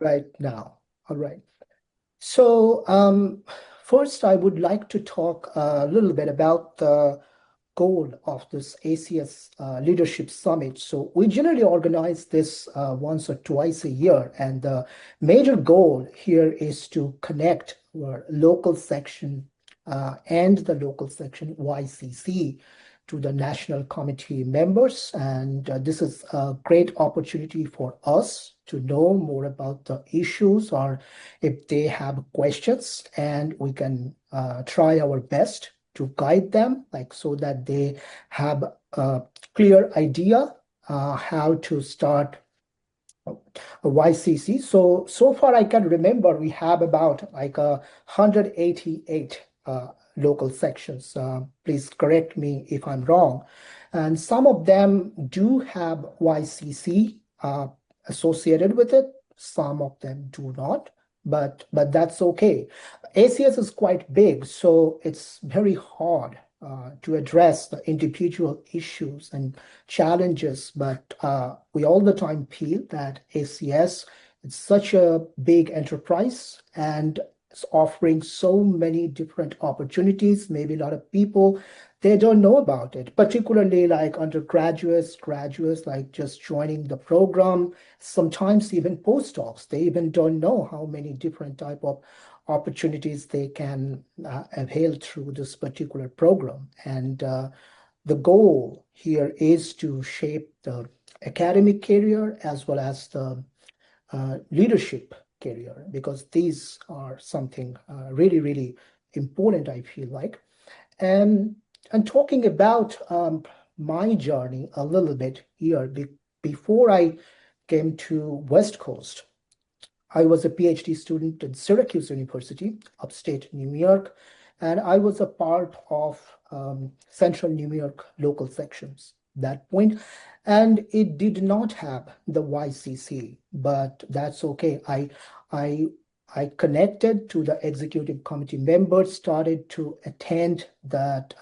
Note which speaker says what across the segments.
Speaker 1: right now. All right. So first, I would like to talk a little bit about the goal of this ACS Leadership Summit. So we generally organize this once or twice a year, and the major goal here is to connect our local section and the local section YCC to the national committee members. And this is a great opportunity for us to know more about the issues, or if they have questions, and we can try our best to guide them, like so that they have a clear idea how to start a YCC. So far I can remember we have about like 188 local sections. Please correct me if I'm wrong. And some of them do have YCC associated with it. Some of them do not, but that's okay. ACS is quite big, so it's very hard to address the individual issues and challenges, but we all the time feel that ACS is such a big enterprise and it's offering so many different opportunities. Maybe a lot of people, they don't know about it, particularly like undergraduates, graduates, like just joining the program, sometimes even postdocs. They even don't know how many different type of opportunities they can avail through this particular program. And the goal here is to shape the academic career as well as the leadership career, because these are something really, really important, I feel like. And talking about my journey a little bit here, before I came to West Coast, I was a PhD student at Syracuse University, upstate New York, and I was a part of Central New York local sections at that point, and it did not have the YCC, but that's okay. I connected to the executive committee members, started to attend that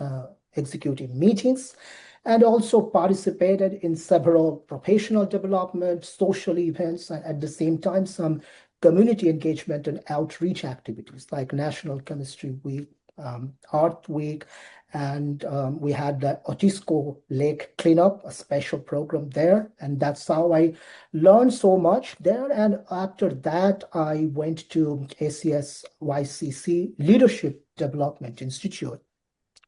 Speaker 1: executive meetings, and also participated in several professional development, social events, and at the same time, some community engagement and outreach activities like National Chemistry Week, Art Week, and we had the Otisco Lake cleanup, a special program there. And that's how I learned so much there. And after that, I went to ACS YCC Leadership Development Institute.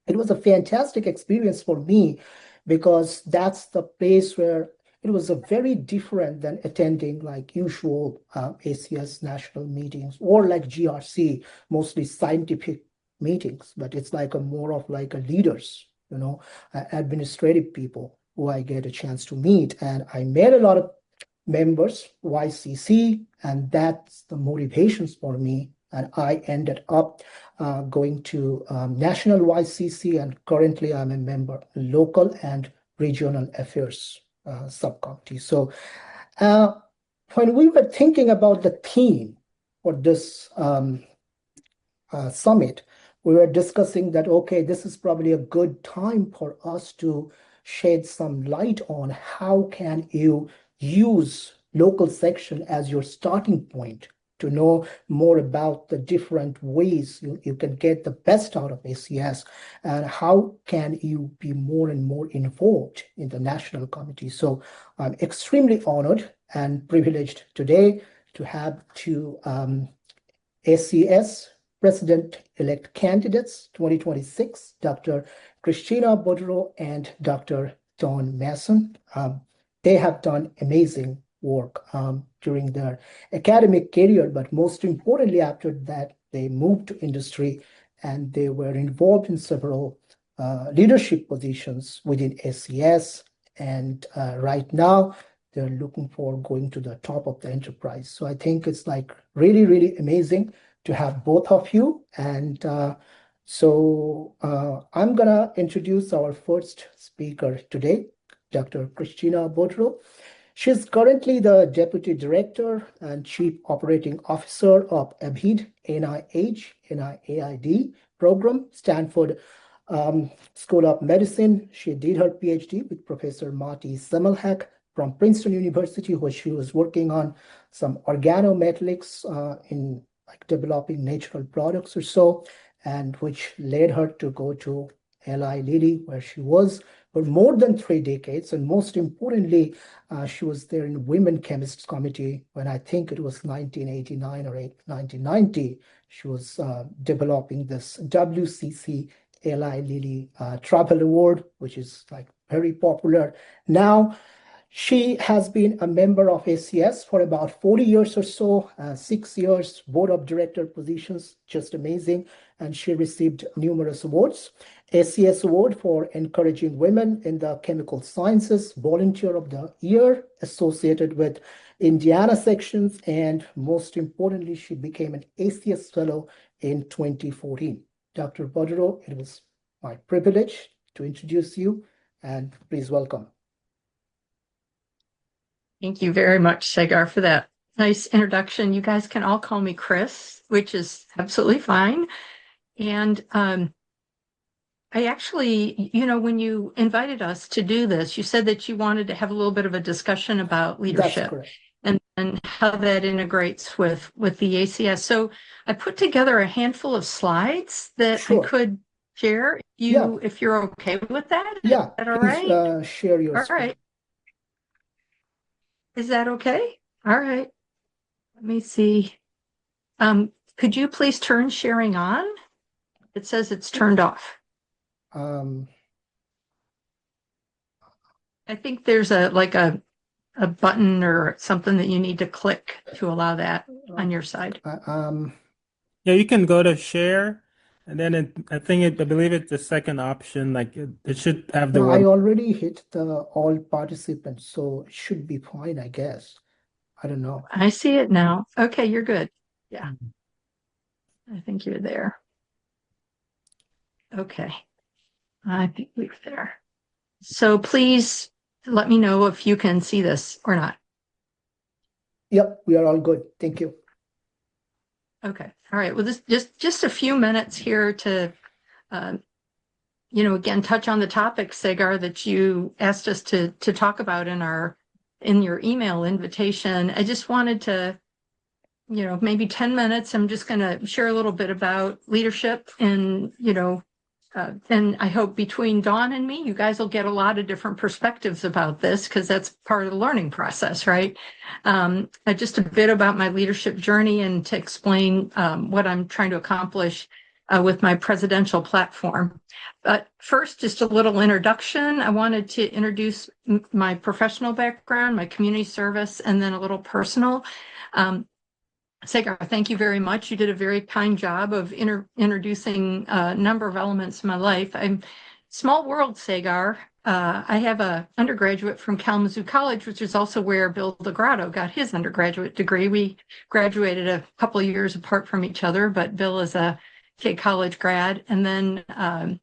Speaker 1: It was a fantastic experience for me because that's the place where it was a very different than attending like usual ACS national meetings or like GRC, mostly scientific meetings, but it's like a more of like a leaders, administrative people who I get a chance to meet. And I met a lot of members, YCC, and that's the motivations for me. And I ended up going to National YCC, and currently I'm a member local and regional affairs subcommittee. So when we were thinking about the theme for this summit, we were discussing that, okay, this is probably a good time for us to shed some light on how can you use local section as your starting point to know more about the different ways you can get the best out of ACS, and how can you be more and more involved in the national committee. So I'm extremely honored and privileged today to have two ACS President-Elect candidates 2026, Dr. Christina Bodurow and Dr. Don Mason. They have done amazing work during their academic career, but most importantly, after that, they moved to industry and they were involved in several leadership positions within ACS. And right now, they're looking for going to the top of the enterprise. So I think it's like really, really amazing to have both of you. And so I'm gonna introduce our first speaker today, Dr. Christina Bodurow. She's currently the Deputy Director and Chief Operating Officer of ABID, NIAID program, Stanford School of Medicine. She did her PhD with Professor Marty Semmelhack from Princeton University, where she was working on some organometallics in like developing natural products or so, and which led her to go to Eli Lilly, where she was for more than 3 decades. And most importantly, she was there in Women Chemists Committee when I think it was 1989 or 1990. She was developing this WCC Eli Lilly Travel Award, which is like very popular. Now, she has been a member of ACS for about 40 years or so, 6 years, board of director positions, just amazing. And she received numerous awards. ACS Award for Encouraging Women in the Chemical Sciences, Volunteer of the Year, associated with Indiana sections. And most importantly, she became an ACS Fellow in 2014. Dr. Bodurow, it was my privilege to introduce you, and please welcome.
Speaker 2: Thank you very much, Sagar, for that nice introduction. You guys can all call me Chris, which is absolutely fine. And I actually, when you invited us to do this, you said that you wanted to have a little bit of a discussion about leadership and how that integrates with the ACS. So I put together a handful of slides that I could share if you're okay with that.
Speaker 1: Yeah,
Speaker 2: is that all
Speaker 1: please,
Speaker 2: right?
Speaker 1: share your
Speaker 2: All right. Is that okay? All right. Let me see. Could you please turn sharing on? It says it's turned off. I think there's a button or something that you need to click to allow that on your side.
Speaker 3: Yeah, you can go to share, and then I believe it's the second option. Like it should have the
Speaker 1: No,
Speaker 3: word.
Speaker 1: I already hit the all participants, so it should be fine, I guess. I don't know.
Speaker 2: I see it now. Okay, you're good. Yeah. I think you're there. Okay. I think we're there. So please let me know if you can see this or not.
Speaker 1: Yep, we are all good. Thank you.
Speaker 2: Okay. All right. Well, this just a few minutes here to, again, touch on the topic, Sagar, that you asked us to talk about in your email invitation. I just wanted to, maybe 10 minutes. I'm just going to share a little bit about leadership and, and I hope between Dawn and me, you guys will get a lot of different perspectives about this because that's part of the learning process, right? Just a bit about my leadership journey and to explain what I'm trying to accomplish with my presidential platform. But first, just a little introduction. I wanted to introduce my professional background, my community service, and then a little personal. Sagar, thank you very much. You did a very kind job of introducing a number of elements of my life. I'm small world, Sagar. I have an undergraduate from Kalamazoo College, which is also where Bill DeGrotto got his undergraduate degree. We graduated a couple of years apart from each other, but Bill is a K College grad. And then,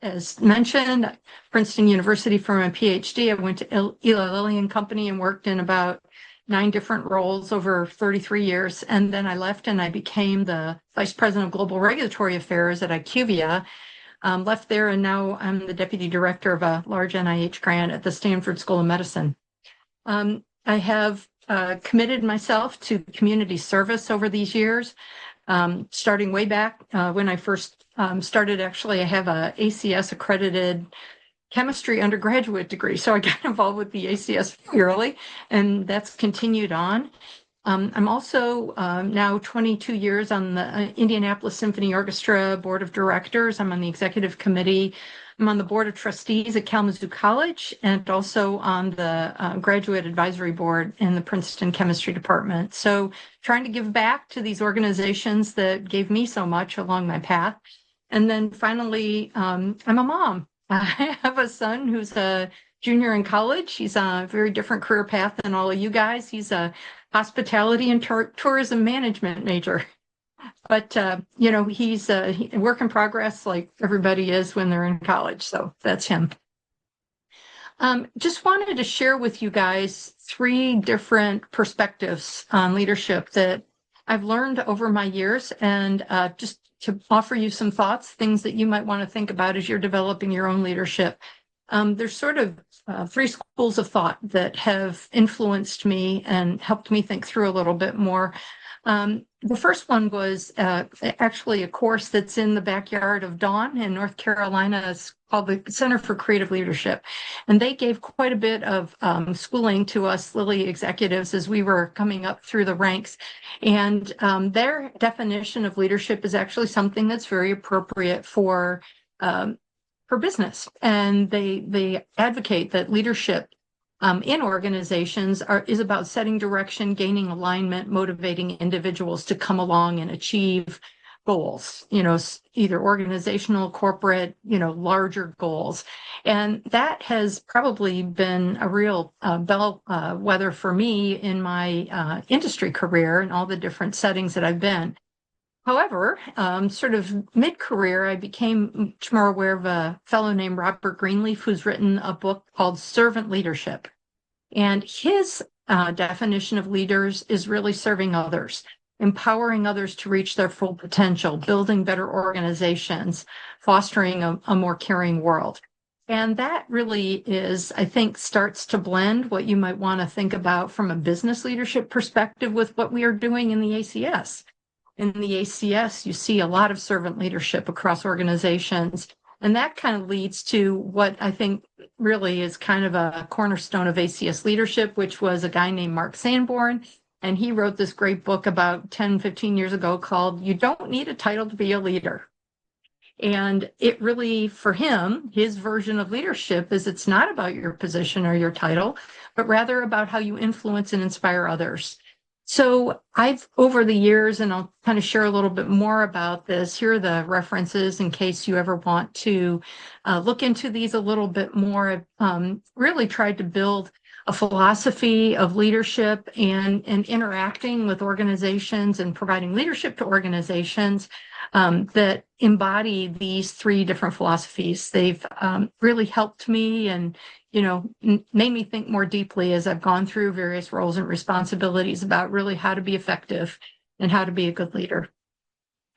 Speaker 2: as mentioned, Princeton University for my PhD. I went to Eli Lilly and Company and worked in about 9 different roles over 33 years. And then I left and I became the Vice President of Global Regulatory Affairs at IQVIA. Left there and now I'm the Deputy Director of a large NIH grant at the Stanford School of Medicine. I have committed myself to community service over these years, starting way back when I first started. Actually, I have a ACS accredited chemistry undergraduate degree. So I got involved with the ACS early, and that's continued on. I'm also now 22 years on the Indianapolis Symphony Orchestra Board of Directors. I'm on the executive committee. I'm on the board of trustees at Kalamazoo College and also on the graduate advisory board in the Princeton Chemistry Department. So trying to give back to these organizations that gave me so much along my path. And then finally, I'm a mom. I have a son who's a junior in college. He's on a very different career path than all of you guys. He's a hospitality and tourism management major. But, he's a work in progress like everybody is when they're in college. So that's him. Just wanted to share with you guys 3 different perspectives on leadership that I've learned over my years, and just to offer you some thoughts, things that you might want to think about as you're developing your own leadership there's sort of three schools of thought that have influenced me and helped me think through a little bit more. The first one was actually a course that's in the backyard of Dawn in North Carolina. It's called the Center for Creative Leadership. And they gave quite a bit of schooling to us Lilly executives as we were coming up through the ranks. And their definition of leadership is actually something that's very appropriate for business. And they advocate that leadership in organizations is about setting direction, gaining alignment, motivating individuals to come along and achieve goals, either organizational, corporate, larger goals. And that has probably been a real bellwether for me in my industry career and all the different settings that I've been. However, sort of mid-career, I became much more aware of a fellow named Robert Greenleaf, who's written a book called Servant Leadership. And his definition of leaders is really serving others, empowering others to reach their full potential, building better organizations, fostering a more caring world. And that really is, I think, starts to blend what you might want to think about from a business leadership perspective with what we are doing in the ACS. In the ACS, you see a lot of servant leadership across organizations. And that kind of leads to what I think really is kind of a cornerstone of ACS leadership, which was a guy named Mark Sanborn. And he wrote this great book about 10, 15 years ago called You Don't Need a Title to Be a Leader. And it really, for him, his version of leadership is it's not about your position or your title, but rather about how you influence and inspire others. So I've, over the years, and I'll kind of share a little bit more about this, here are the references in case you ever want to look into these a little bit more. Really tried to build a philosophy of leadership and interacting with organizations and providing leadership to organizations that embody these three different philosophies. They've really helped me and made me think more deeply as I've gone through various roles and responsibilities about really how to be effective and how to be a good leader.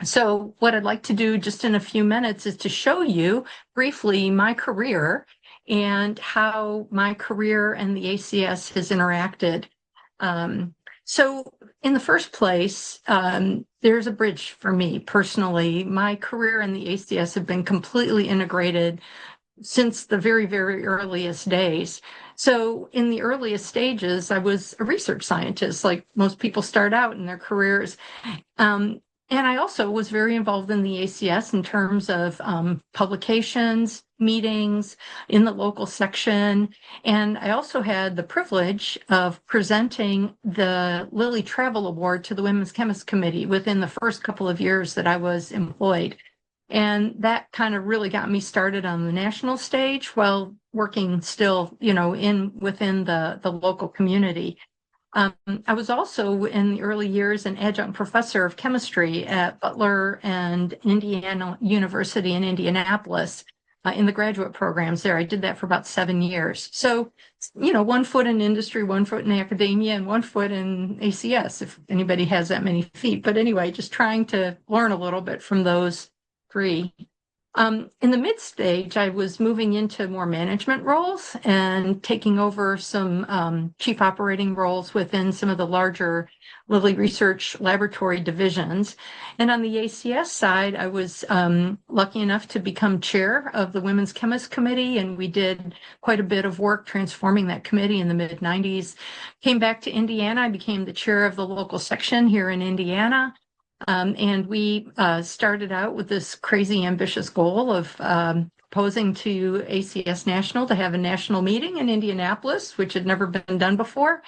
Speaker 2: So what I'd like to do just in a few minutes is to show you briefly my career and how my career and the ACS has interacted. So in the first place, there's a bridge for me personally. My career and the ACS have been completely integrated since the very, very earliest days. So in the earliest stages, I was a research scientist, like most people start out in their careers. And I also was very involved in the ACS in terms of publications, meetings in the local section. And I also had the privilege of presenting the Lilly Travel Award to the Women's Chemists Committee within the first couple of years that I was employed. And that kind of really got me started on the national stage while working still, within the local community. I was also in the early years an adjunct professor of chemistry at Butler and Indiana University in Indianapolis in the graduate programs there. I did that for about 7 years. So, 1 foot in industry, 1 foot in academia, and 1 foot in ACS, if anybody has that many feet. But anyway, just trying to learn a little bit from those three. In the mid stage, I was moving into more management roles and taking over some chief operating roles within some of the larger Lilly Research Laboratory divisions. And on the ACS side, I was lucky enough to become chair of the Women's Chemist Committee, and we did quite a bit of work transforming that committee in the mid-90s. Came back to Indiana, I became the chair of the local section here in Indiana. And we started out with this crazy ambitious goal of proposing to ACS National to have a national meeting in Indianapolis, which had never been done before.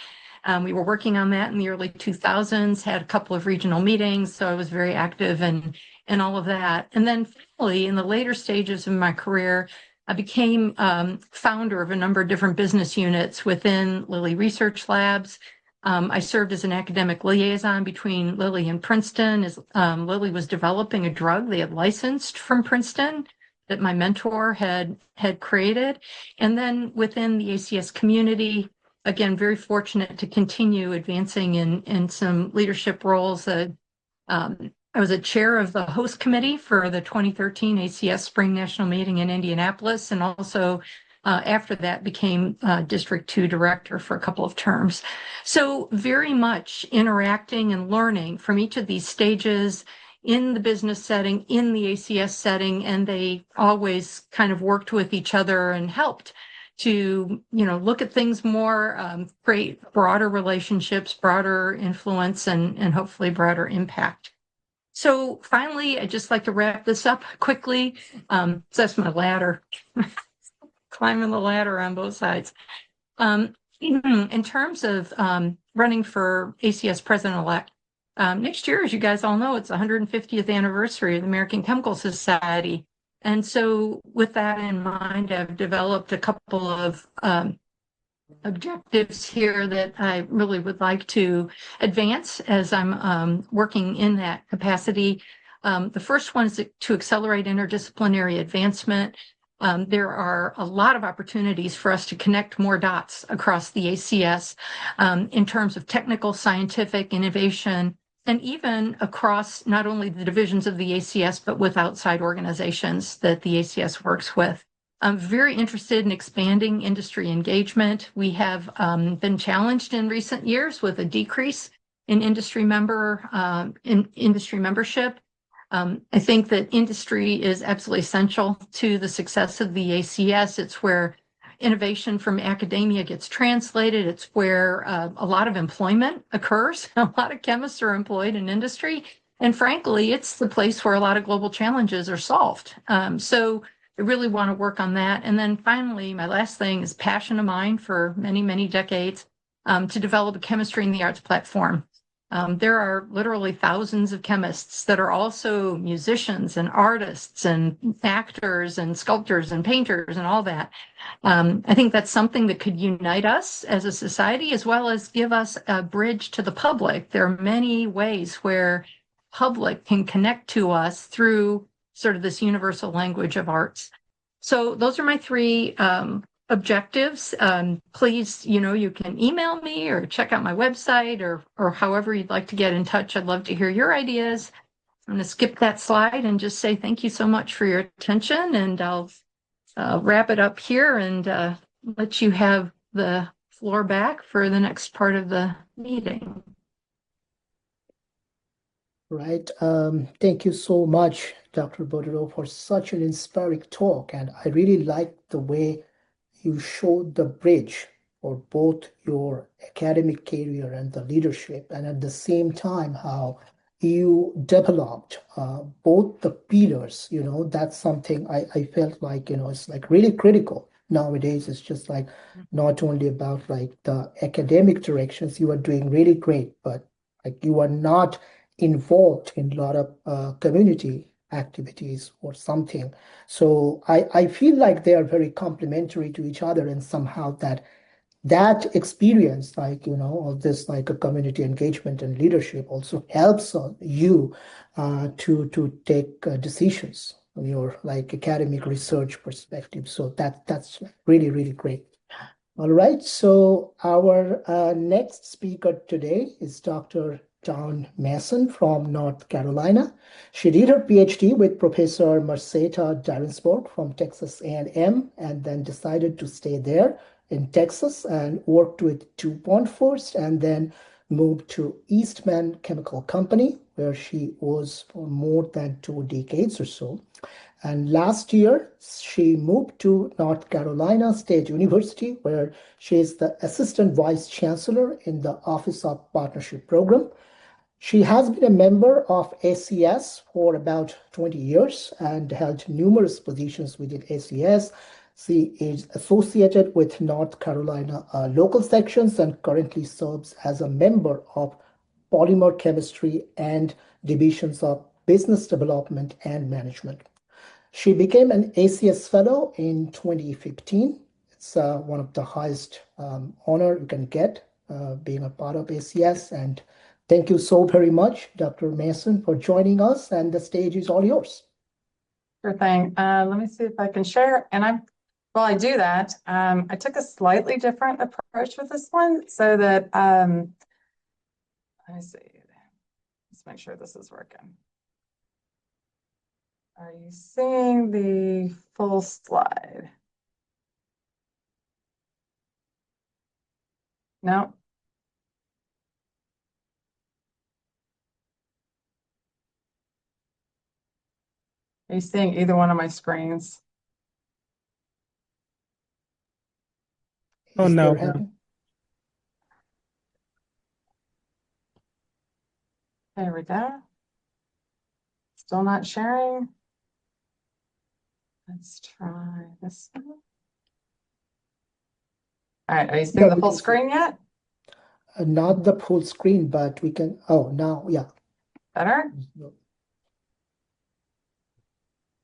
Speaker 2: We were working on that in the early 2000s, had a couple of regional meetings, so I was very active in all of that. And then finally, in the later stages of my career, I became founder of a number of different business units within Lilly Research Labs. I served as an academic liaison between Lilly and Princeton as Lilly was developing a drug they had licensed from Princeton that my mentor had created. And then within the ACS community, again, very fortunate to continue advancing in some leadership roles. I was a chair of the host committee for the 2013 ACS Spring National Meeting in Indianapolis, and also after that became District 2 director for a couple of terms. So very much interacting and learning from each of these stages in the business setting, in the ACS setting, and they always kind of worked with each other and helped to, look at things more, create broader relationships, broader influence, and hopefully broader impact. So finally, I'd just like to wrap this up quickly. So that's my ladder, climbing the ladder on both sides. In terms of running for ACS President-Elect, next year, as you guys all know, it's the 150th anniversary of the American Chemical Society. And so with that in mind, I've developed a couple of objectives here that I really would like to advance as I'm working in that capacity. The first one is to accelerate interdisciplinary advancement. There are a lot of opportunities for us to connect more dots across the ACS in terms of technical, scientific innovation, and even across not only the divisions of the ACS, but with outside organizations that the ACS works with. I'm very interested in expanding industry engagement. We have been challenged in recent years with a decrease in industry membership. I think that industry is absolutely essential to the success of the ACS. It's where innovation from academia gets translated. It's where a lot of employment occurs. A lot of chemists are employed in industry. And frankly, it's the place where a lot of global challenges are solved. So I really want to work on that. And then finally, my last thing is passion of mine for many, many decades to develop a chemistry in the arts platform. There are literally thousands of chemists that are also musicians and artists and actors and sculptors and painters and all that. I think that's something that could unite us as a society as well as give us a bridge to the public. There are many ways where public can connect to us through sort of this universal language of arts. So those are my three objectives. Please, you can email me or check out my website or however you'd like to get in touch. I'd love to hear your ideas. I'm going to skip that slide and just say thank you so much for your attention, and I'll wrap it up here and let you have the floor back for the next part of the meeting.
Speaker 1: Right. Thank you so much, Dr. Bodurow, for such an inspiring talk. And I really like the way you showed the bridge for both your academic career and the leadership, and at the same time, how you developed both the pillars. That's something I felt like, it's like really critical nowadays. It's just like not only about like the academic directions, you are doing really great, but like you are not involved in a lot of community activities or something. So I feel like they are very complementary to each other, and somehow that experience, like, of this like a community engagement and leadership also helps you to take decisions on your like academic research perspective. So that's really, really great. All right, so our next speaker today is Dr. Dawn Mason from North Carolina. She did her PhD with Professor Marceta Darensbourg from Texas A&M, and then decided to stay there in Texas and worked with DuPont first, and then moved to Eastman Chemical Company, where she was for more than 2 decades or so. And last year, she moved to North Carolina State University, where she is the Assistant Vice Chancellor in the Office of Partnership Program. She has been a member of ACS for about 20 years and held numerous positions within ACS. She is associated with North Carolina local sections and currently serves as a member of polymer chemistry and divisions of business development and management. She became an ACS Fellow in 2015. It's one of the highest honor you can get being a part of ACS. And thank you so very much, Dr. Mason, for joining us. And the stage is all yours.
Speaker 4: Sure thing. Let me see if I can share. And while I do that, I took a slightly different approach with this one so that, let me see, let's make sure this is working. Are you seeing the full slide? No. Are you seeing either one of my screens?
Speaker 3: Oh,
Speaker 1: Is
Speaker 3: no.
Speaker 1: there having?
Speaker 4: There we go. Still not sharing. Let's try this one. All right, are you seeing
Speaker 1: Yeah,
Speaker 4: the
Speaker 1: we
Speaker 4: full
Speaker 1: can see.
Speaker 4: screen yet?
Speaker 1: Not the full screen, but we can. Oh, now, yeah.
Speaker 4: Better?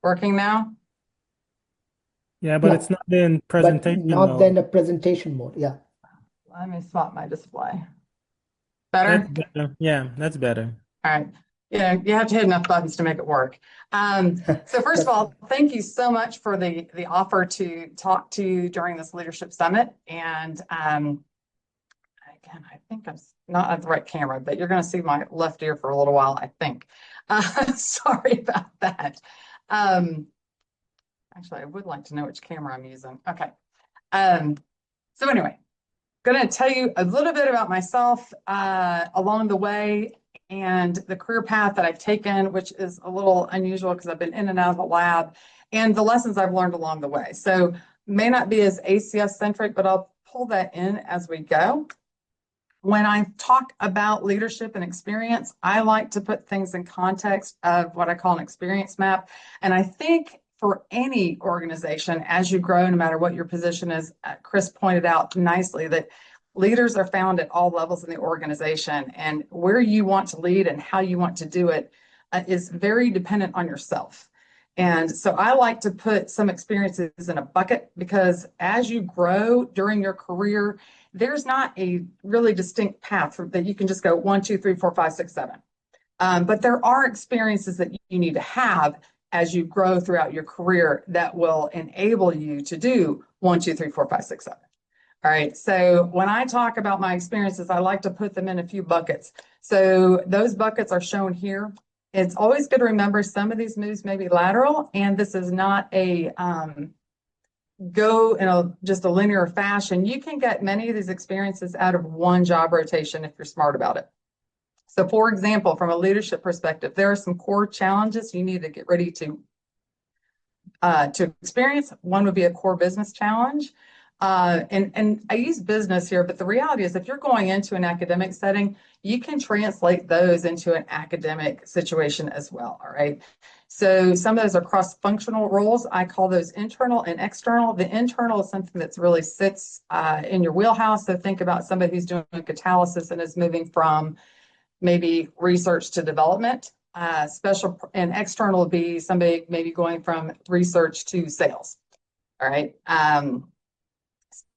Speaker 4: Working now?
Speaker 3: Yeah, but
Speaker 1: Yeah,
Speaker 3: it's not in
Speaker 1: but
Speaker 3: presentation
Speaker 1: not then
Speaker 3: mode.
Speaker 1: a presentation mode. Yeah.
Speaker 4: Let me swap my display.
Speaker 3: That's
Speaker 4: Better?
Speaker 3: better. Yeah, that's better.
Speaker 4: All right. Yeah, you have to hit enough buttons to make it work. So first of
Speaker 1: That's
Speaker 4: all, thank you so much for the offer to talk to you during this leadership summit. And again, I think I'm not at the right camera, but you're going to see my left ear for a little while, I think. Sorry about that. Actually, I would like to know which camera I'm using. Okay. So anyway, going to tell you a little bit about myself along the way and the career path that I've taken, which is a little unusual because I've been in and out of the lab, and the lessons I've learned along the way. So may not be as ACS centric, but I'll pull that in as we go. When I talk about leadership and experience, I like to put things in context of what I call an experience map. And I think for any organization, as you grow, no matter what your position is, Chris pointed out nicely that leaders are found at all levels in the organization, and where you want to lead and how you want to do it is very dependent on yourself. And so I like to put some experiences in a bucket because as you grow during your career, there's not a really distinct path that you can just go 1, 2, 3, 4, 5, 6, 7. But there are experiences that you need to have as you grow throughout your career that will enable you to do 1, 2, 3, 4, 5, 6, 7. All right. So when I talk about my experiences, I like to put them in a few buckets. So those buckets are shown here. It's always good to remember some of these moves may be lateral, and this is not a go in just a linear fashion. You can get many of these experiences out of one job rotation if you're smart about it. So for example, from a leadership perspective, there are some core challenges you need to get ready to experience. One would be a core business challenge. And I use business here, but the reality is if you're going into an academic setting, you can translate those into an academic situation as well, all right? So some of those are cross-functional roles. I call those internal and external. The internal is something that really sits in your wheelhouse. So think about somebody who's doing catalysis and is moving from maybe research to development. Special and external would be somebody maybe going from research to sales, all right?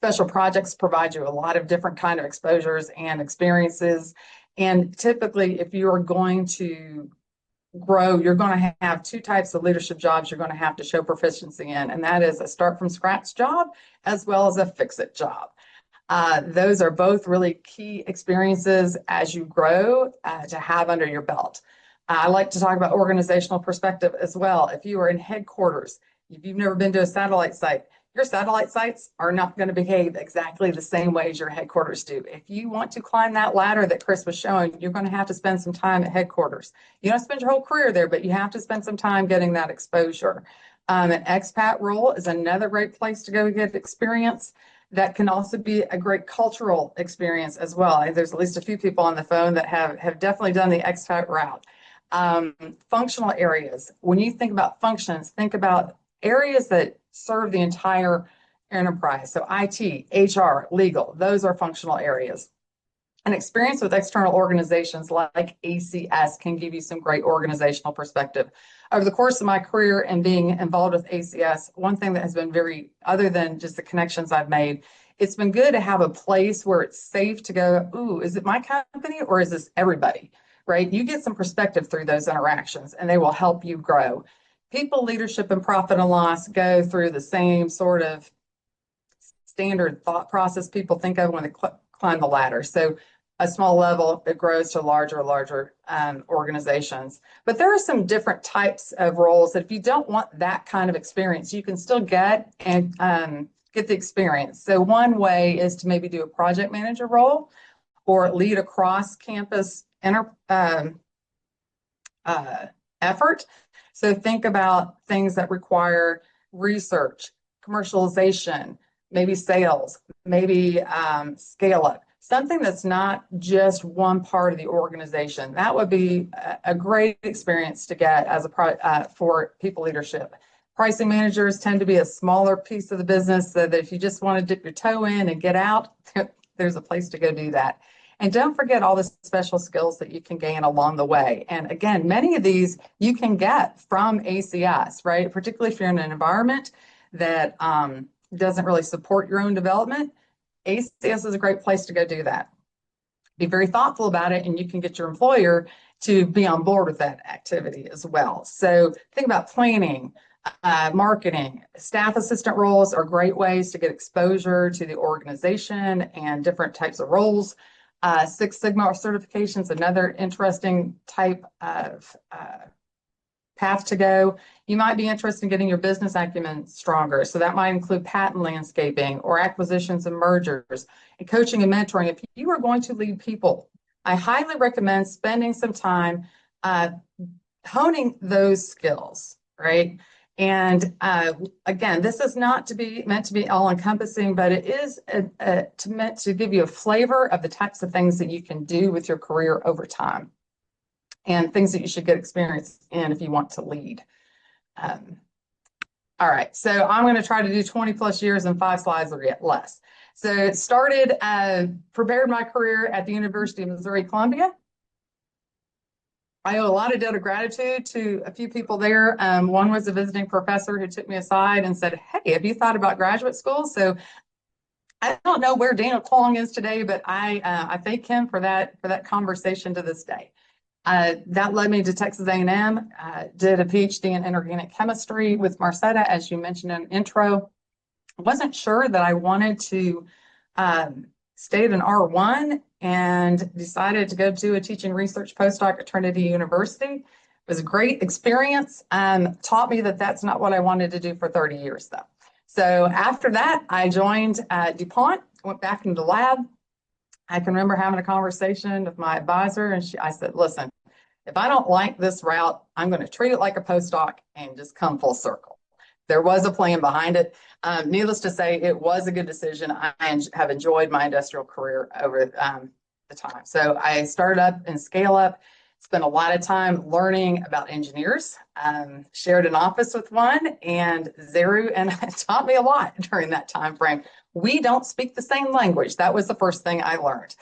Speaker 4: Special projects provide you a lot of different kind of exposures and experiences. And typically, if you are going to grow, you're going to have two types of leadership jobs you're going to have to show proficiency in, and that is a start from scratch job as well as a fix it job. Those are both really key experiences as you grow to have under your belt. I like to talk about organizational perspective as well. If you are in headquarters, if you've never been to a satellite site, your satellite sites are not going to behave exactly the same way as your headquarters do. If you want to climb that ladder that Chris was showing, you're going to have to spend some time at headquarters. You don't spend your whole career there, but you have to spend some time getting that exposure. An expat role is another great place to go get experience. That can also be a great cultural experience as well. There's at least a few people on the phone that have definitely done the expat route. Functional areas. When you think about functions, think about areas that serve the entire enterprise. So IT, HR, legal, those are functional areas. An experience with external organizations like ACS can give you some great organizational perspective. Over the course of my career and being involved with ACS, one thing that has been very, other than just the connections I've made, it's been good to have a place where it's safe to go, ooh, is it my company or is this everybody, right? You get some perspective through those interactions and they will help you grow. People, leadership, and profit and loss go through the same sort of standard thought process people think of when they climb the ladder. So a small level, it grows to larger organizations. But there are some different types of roles that if you don't want that kind of experience, you can still get and get the experience. So one way is to maybe do a project manager role or lead a cross-campus effort. So think about things that require research, commercialization, maybe sales, maybe scale up, something that's not just one part of the organization. That would be a great experience to get as for people leadership. Pricing managers tend to be a smaller piece of the business, so that if you just want to dip your toe in and get out, there's a place to go do that. And don't forget all the special skills that you can gain along the way. And again, many of these you can get from ACS, right? Particularly if you're in an environment that doesn't really support your own development, ACS is a great place to go do that. Be very thoughtful about it, and you can get your employer to be on board with that activity as well. So think about planning, marketing. Staff assistant roles are great ways to get exposure to the organization and different types of roles. Six Sigma certification is another interesting type of path to go. You might be interested in getting your business acumen stronger. So that might include patent landscaping or acquisitions and mergers and coaching and mentoring. If you are going to lead people, I highly recommend spending some time honing those skills, right? And again, this is not meant to be all encompassing, but it is meant to give you a flavor of the types of things that you can do with your career over time and things that you should get experience in if you want to lead. All right, so I'm going to try to do 20 plus years in 5 slides or yet less. So it started, prepared my career at the University of Missouri-Columbia. I owe a lot of debt of gratitude to a few people there. One was a visiting professor who took me aside and said, "Hey, have you thought about graduate school?" So I don't know where Daniel Klong is today, but I thank him for that conversation to this day. That led me to Texas A&M, did a PhD in inorganic chemistry with Marcetta, as you mentioned in intro. I wasn't sure that I wanted to stay at an R1 and decided to go do a teaching research postdoc at Trinity University. It was a great experience. Taught me that that's not what I wanted to do for 30 years, though. So after that, I joined DuPont, went back into the lab. I can remember having a conversation with my advisor, and I said, "Listen, if I don't like this route, I'm going to treat it like a postdoc and just come full circle." There was a plan behind it. Needless to say, it was a good decision. I have enjoyed my industrial career over the time. So I started up and scale up, spent a lot of time learning about engineers, shared an office with one, and Zeru, and it taught me a lot during that time frame. We don't speak the same language. That was the first thing I learned.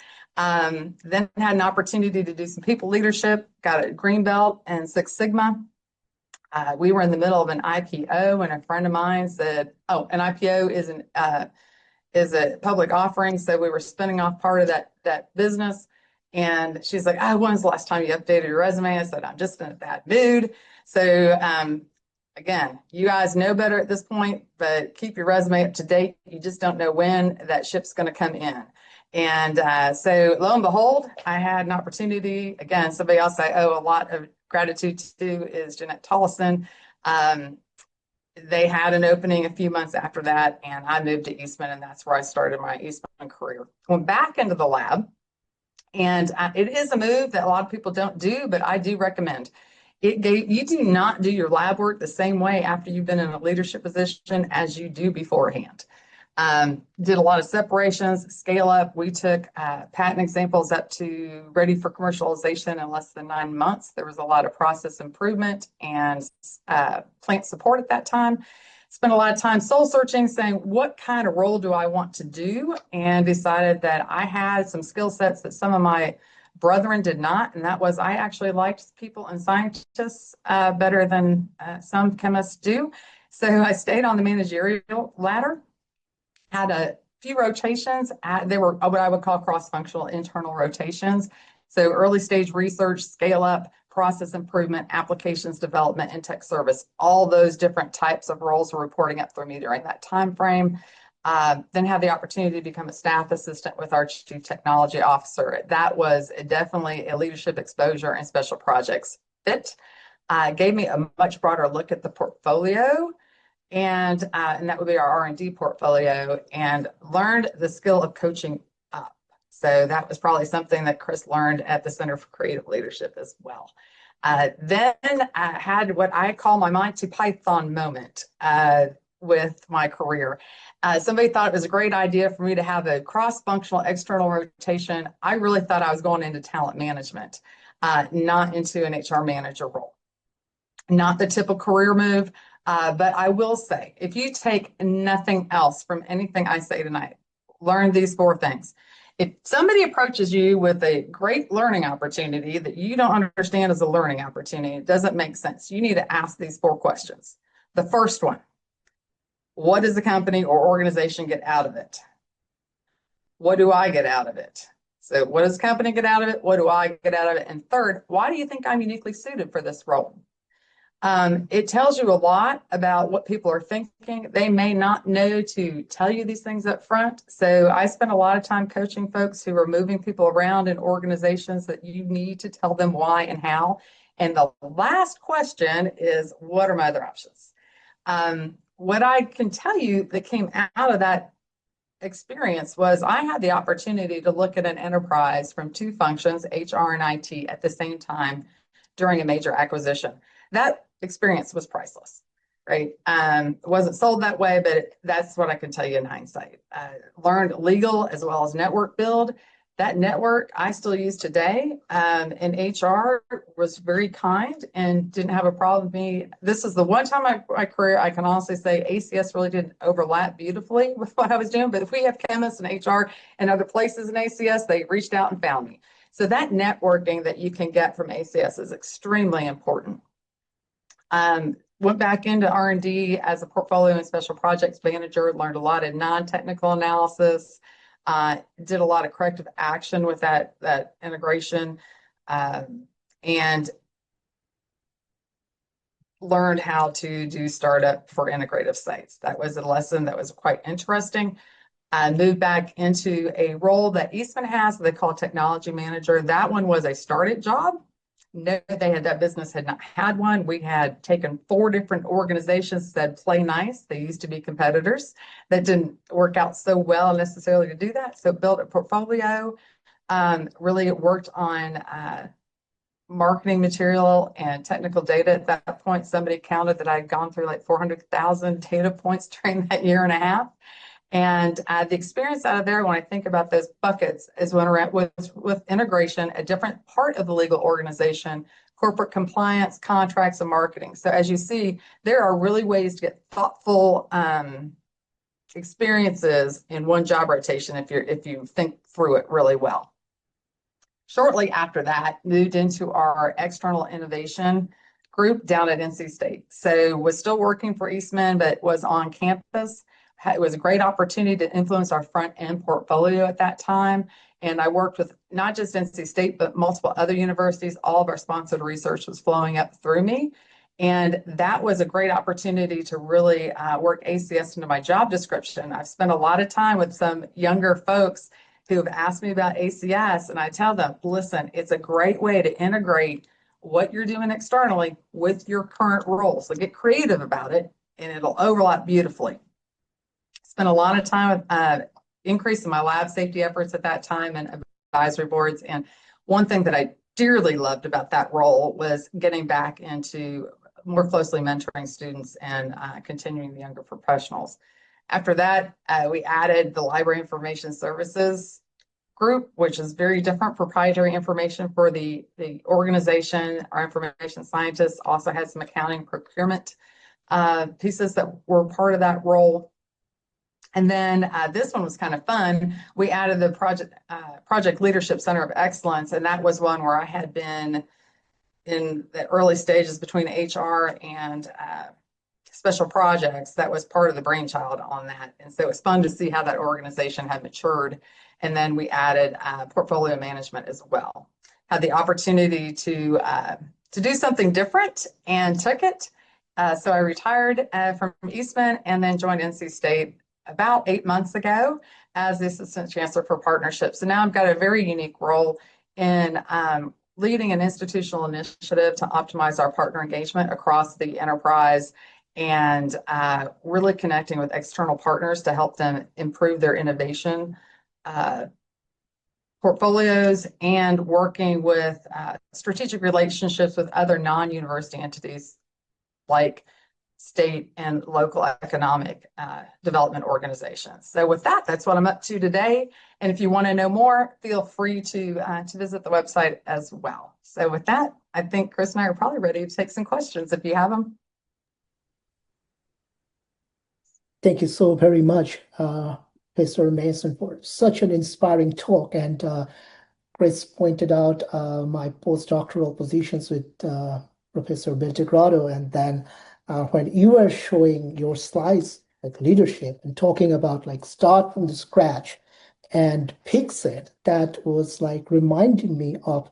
Speaker 4: Then had an opportunity to do some people leadership, got a green belt and Six Sigma. We were in the middle of an IPO, and a friend of mine said, "Oh, an IPO is a public offering." So we were spinning off part of that business. And she's like, "Oh, when's the last time you updated your resume?" I said, "I'm just in a bad mood." So again, you guys know better at this point, but keep your resume up to date. You just don't know when that ship's going to come in. And so lo and behold, I had an opportunity. Again, somebody else I owe a lot of gratitude to is Jeanette Tollison. They had an opening a few months after that, and I moved to Eastman, and that's where I started my Eastman career. Went back into the lab, and it is a move that a lot of people don't do, but I do recommend. You do not do your lab work the same way after you've been in a leadership position as you do beforehand. Did a lot of separations, scale up. We took patent examples up to ready for commercialization in less than 9 months. There was a lot of process improvement and plant support at that time. Spent a lot of time soul searching, saying, what kind of role do I want to do? And decided that I had some skill sets that some of my brethren did not. And that was, I actually liked people and scientists better than some chemists do. So I stayed on the managerial ladder. Had a few rotations. They were what I would call cross-functional internal rotations. So early stage research, scale up, process improvement, applications development, and tech service. All those different types of roles were reporting up through me during that time frame. Then had the opportunity to become a staff assistant with our chief technology officer. That was definitely a leadership exposure and special projects fit. Gave me a much broader look at the portfolio and that would be our R&D portfolio, and learned the skill of coaching up. So that was probably something that Chris learned at the Center for Creative Leadership as well. Then I had what I call my Monty Python moment with my career. Somebody thought it was a great idea for me to have a cross-functional external rotation. I really thought I was going into talent management, not into an HR manager role. Not the typical career move, but I will say, if you take nothing else from anything I say tonight, learn these 4 things. If somebody approaches you with a great learning opportunity that you don't understand as a learning opportunity, it doesn't make sense. You need to ask these 4 questions. The first one, what does the company or organization get out of it? What do I get out of it? So what does the company get out of it? What do I get out of it? And third, why do you think I'm uniquely suited for this role? It tells you a lot about what people are thinking. They may not know to tell you these things up front. So I spend a lot of time coaching folks who are moving people around in organizations that you need to tell them why and how. And the last question is, what are my other options? What I can tell you that came out of that experience was I had the opportunity to look at an enterprise from 2 functions, HR and IT, at the same time during a major acquisition. That experience was priceless, right? It wasn't sold that way, but that's what I can tell you in hindsight. Learned legal as well as network build. That network I still use today, and HR was very kind and didn't have a problem with me. This is the one time in my career I can honestly say ACS really didn't overlap beautifully with what I was doing, but if we have chemists and HR and other places in ACS, they reached out and found me. So that networking that you can get from ACS is extremely important. Went back into R&D as a portfolio and special projects manager, learned a lot of non-technical analysis, did a lot of corrective action with that integration, and learned how to do startup for integrative sites. That was a lesson that was quite interesting. I moved back into a role that Eastman has, they call technology manager. That one was a started job. No, that business had not had one. We had taken 4 different organizations that play nice. They used to be competitors. That didn't work out so well necessarily to do that. So built a portfolio, really worked on marketing material and technical data. At that point, somebody counted that I'd gone through like 400,000 data points during that year and a half. And the experience out of there, when I think about those buckets, is when I was with integration, a different part of the legal organization, corporate compliance, contracts, and marketing. So as you see, there are really ways to get thoughtful experiences in one job rotation if you think through it really well. Shortly after that, moved into our external innovation group down at NC State. So was still working for Eastman, but was on campus. It was a great opportunity to influence our front end portfolio at that time. And I worked with not just NC State, but multiple other universities. All of our sponsored research was flowing up through me. And that was a great opportunity to really work ACS into my job description. I've spent a lot of time with some younger folks who have asked me about ACS, and I tell them, listen, it's a great way to integrate what you're doing externally with your current role. So get creative about it, and it'll overlap beautifully. Spent a lot of time with increasing my lab safety efforts at that time and advisory boards. And one thing that I dearly loved about that role was getting back into more closely mentoring students and continuing the younger professionals. After that, we added the Library Information Services group, which is very different proprietary information for the organization. Our information scientists also had some accounting procurement pieces that were part of that role. And then this one was kind of fun. We added the Project Leadership Center of Excellence, and that was one where I had been in the early stages between HR and special projects. That was part of the brainchild on that. And so it was fun to see how that organization had matured. And then we added portfolio management as well. Had the opportunity to do something different and took it. So I retired from Eastman and then joined NC State about 8 months ago as the Assistant Chancellor for Partnerships. So now I've got a very unique role in leading an institutional initiative to optimize our partner engagement across the enterprise and really connecting with external partners to help them improve their innovation portfolios, and working with strategic relationships with other non-university entities like state and local economic development organizations. So with that, that's what I'm up to today. And if you want to know more, feel free to visit the website as well. So with that, I think Chris and I are probably ready to take some questions if you have them.
Speaker 1: Thank you so very much, Mr. Mason, for such an inspiring talk. And Chris pointed out my postdoctoral positions with Professor Beltegrado, and then when you were showing your slides like leadership and talking about like start from the scratch and fix it, that was like reminding me of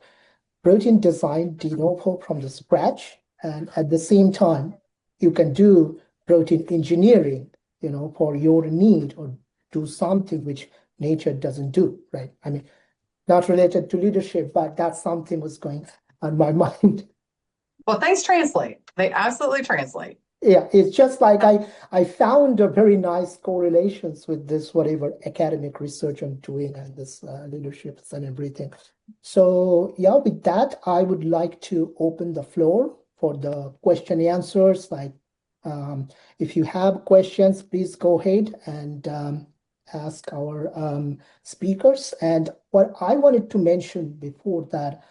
Speaker 1: protein design de novo from the scratch, and at the same time you can do protein engineering, for your need, or do something which nature doesn't do, right? I mean, not related to leadership, but that's something was going on my mind.
Speaker 4: Well, things translate. They absolutely translate.
Speaker 1: Yeah, it's just like I found a very nice correlations with this, whatever academic research I'm doing and this leaderships and everything. So yeah, with that, I would like to open the floor for the question and answers. Like, if you have questions, please go ahead and ask our speakers. And what I wanted to mention before that,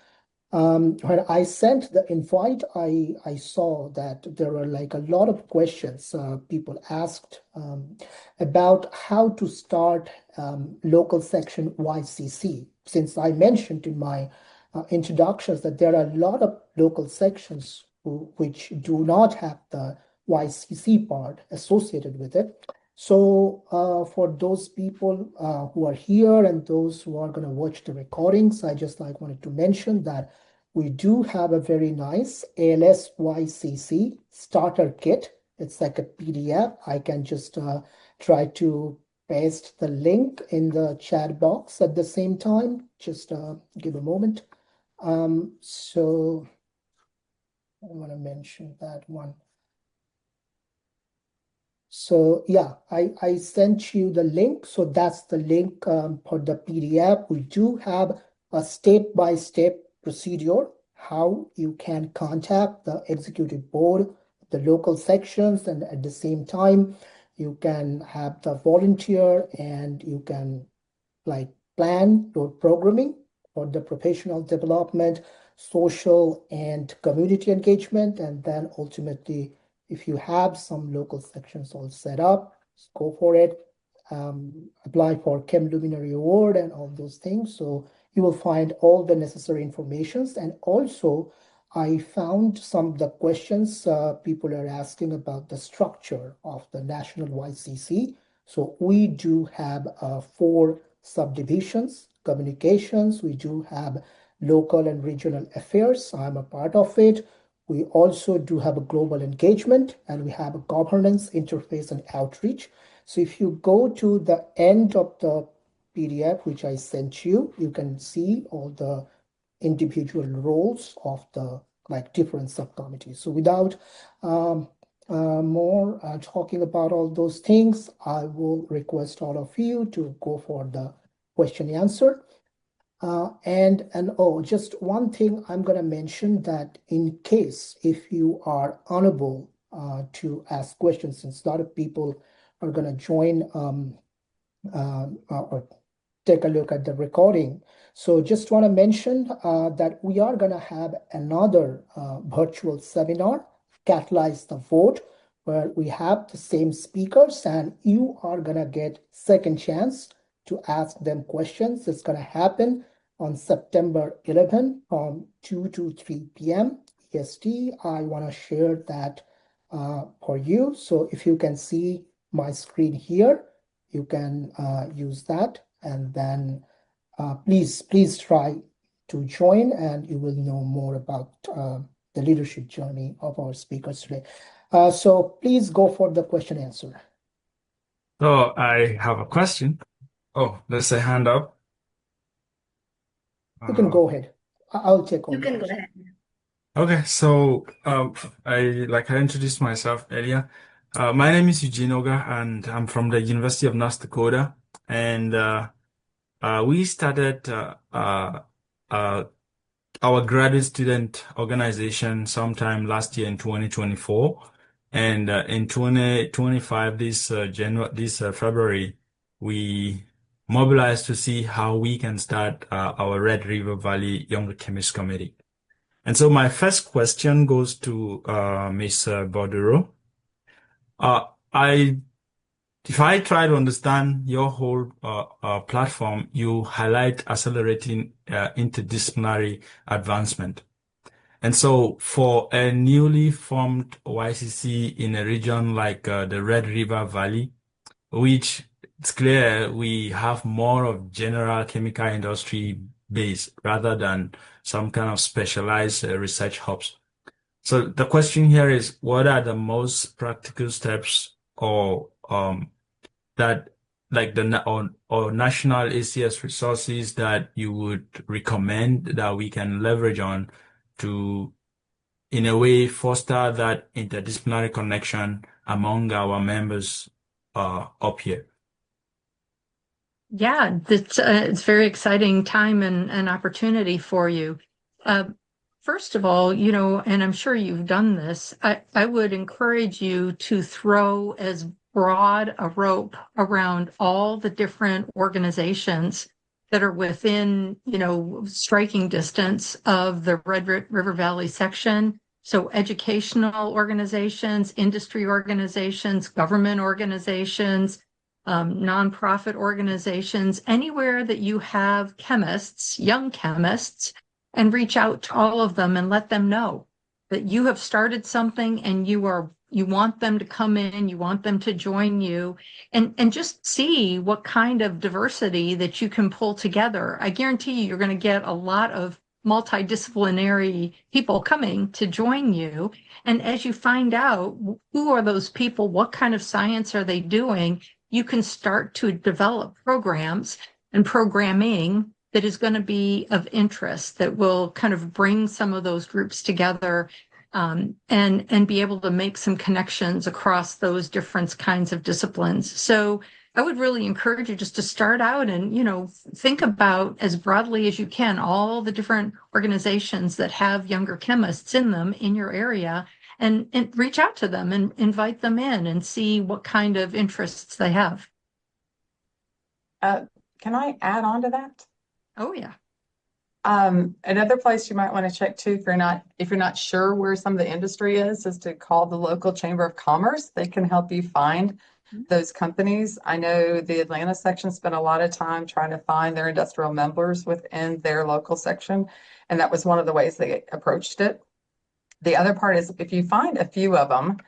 Speaker 1: when I sent the invite, I saw that there were like a lot of questions people asked about how to start local section YCC. Since I mentioned in my introductions that there are a lot of local sections which do not have the YCC part associated with it. So for those people who are here and those who are going to watch the recordings, I just wanted to mention that we do have a very nice ALS YCC starter kit. It's like a PDF. I can just try to paste the link in the chat box at the same time. Just give a moment. So I want to mention that one. So yeah, I sent you the link. So that's the link for the PDF. We do have a step-by-step procedure how you can contact the executive board, the local sections, and at the same time, you can have the volunteer and you can plan your programming for the professional development, social and community engagement, and then ultimately, if you have some local sections all set up, go for it. Apply for Chem Luminary Award and all those things. So you will find all the necessary informations. And also, I found some of the questions people are asking about the structure of the National YCC. So we do have 4 subdivisions: communications, we do have local and regional affairs. I'm a part of it. We also do have a global engagement, and we have a governance, interface, and outreach. So if you go to the end of the PDF, which I sent you, you can see all the individual roles of the different subcommittees. So without more talking about all those things, I will request all of you to go for the question and answer. And just one thing I'm going to mention, that in case if you are unable to ask questions, since a lot of people are going to join or take a look at the recording. So just want to mention that we are going to have another virtual seminar, Catalyze the Vote, where we have the same speakers and you are going to get second chance to ask them questions. It's going to happen on September 11 from 2 to 3 p.m. EST. I want to share that for you. So if you can see my screen here, you can use that, and then please try to join, and you will know more about the leadership journey of our speakers today. So please go for the question answer.
Speaker 5: So I have a question. Oh, there's a hand up.
Speaker 1: You can go ahead. I'll take over.
Speaker 6: You can go ahead.
Speaker 5: Okay, so I introduced myself earlier. My name is Eugene Oga, and I'm from the University of North Dakota. And we started uh, our graduate student organization sometime last year in 2024, and in 2025, this February, we mobilized to see how we can start our Red River Valley Younger Chemist Committee. And so my first question goes to Ms. Bodurow. Uh, I, if I try to understand your whole platform, you highlight accelerating interdisciplinary advancement. And so for a newly formed YCC in a region like the Red River Valley, which it's clear we have more of general chemical industry base rather than some kind of specialized research hubs. So the question here is, what are the most practical steps or that like or national ACS resources that you would recommend that we can leverage on to, in a way, foster that interdisciplinary connection among our members up here?
Speaker 2: Yeah, it's very exciting time and opportunity for you. Uh, First of all, and I'm sure you've done this, I would encourage you to throw as broad a rope around all the different organizations that are within, striking distance of the River Valley section. So educational organizations, industry organizations, government organizations, nonprofit organizations, anywhere that you have chemists, young chemists, and reach out to all of them and let them know that you have started something and you want them to come in, you want them to join you, and just see what kind of diversity that you can pull together. I guarantee you're going to get a lot of multidisciplinary people coming to join you. And as you find out who are those people, what kind of science are they doing, you can start to develop programs and programming that is going to be of interest, that will kind of bring some of those groups together, and be able to make some connections across those different kinds of disciplines. So I would really encourage you just to start out and, think about as broadly as you can all the different organizations that have younger chemists in them in your area, and reach out to them and invite them in and see what kind of interests they have.
Speaker 4: Can I add on to that?
Speaker 2: Oh, yeah.
Speaker 4: Another place you might want to check too, if you're not sure where some of the industry is to call the local Chamber of Commerce. They can help you find those companies. I know the Atlanta section spent a lot of time trying to find their industrial members within their local section, and that was one of the ways they approached it. The other part is if you find a few of them,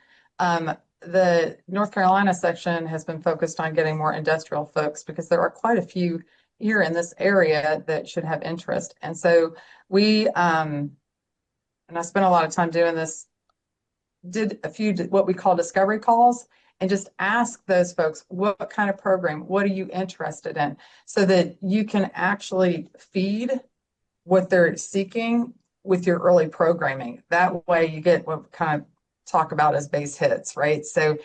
Speaker 4: the North Carolina section has been focused on getting more industrial folks because there are quite a few here in this area that should have interest. And so we, and I spent a lot of time doing this, did a few what we call discovery calls, and just ask those folks, what kind of program, what are you interested in? So that you can actually feed what they're seeking with your early programming. That way you get what we kind of talk about as base hits, right? So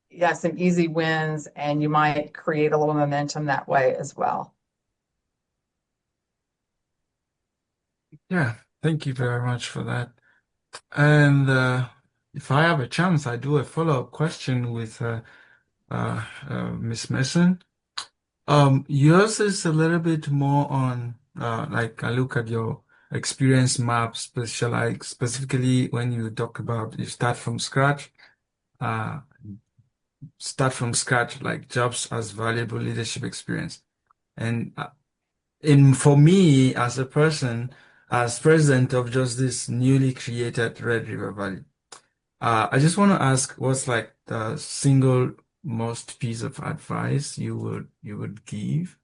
Speaker 4: yeah, some easy wins, and you might create a little momentum that way as well.
Speaker 5: Yeah, thank you very much for that. And if I have a chance, I do a follow-up question with Miss Mason. Yours is a little bit more on like I look at your experience map, specifically when you talk about you uh, start from scratch, like jobs as valuable leadership experience. And for me as a person, as president of just this newly created Red River Valley, I just want to ask, what's like the single most piece of advice you would give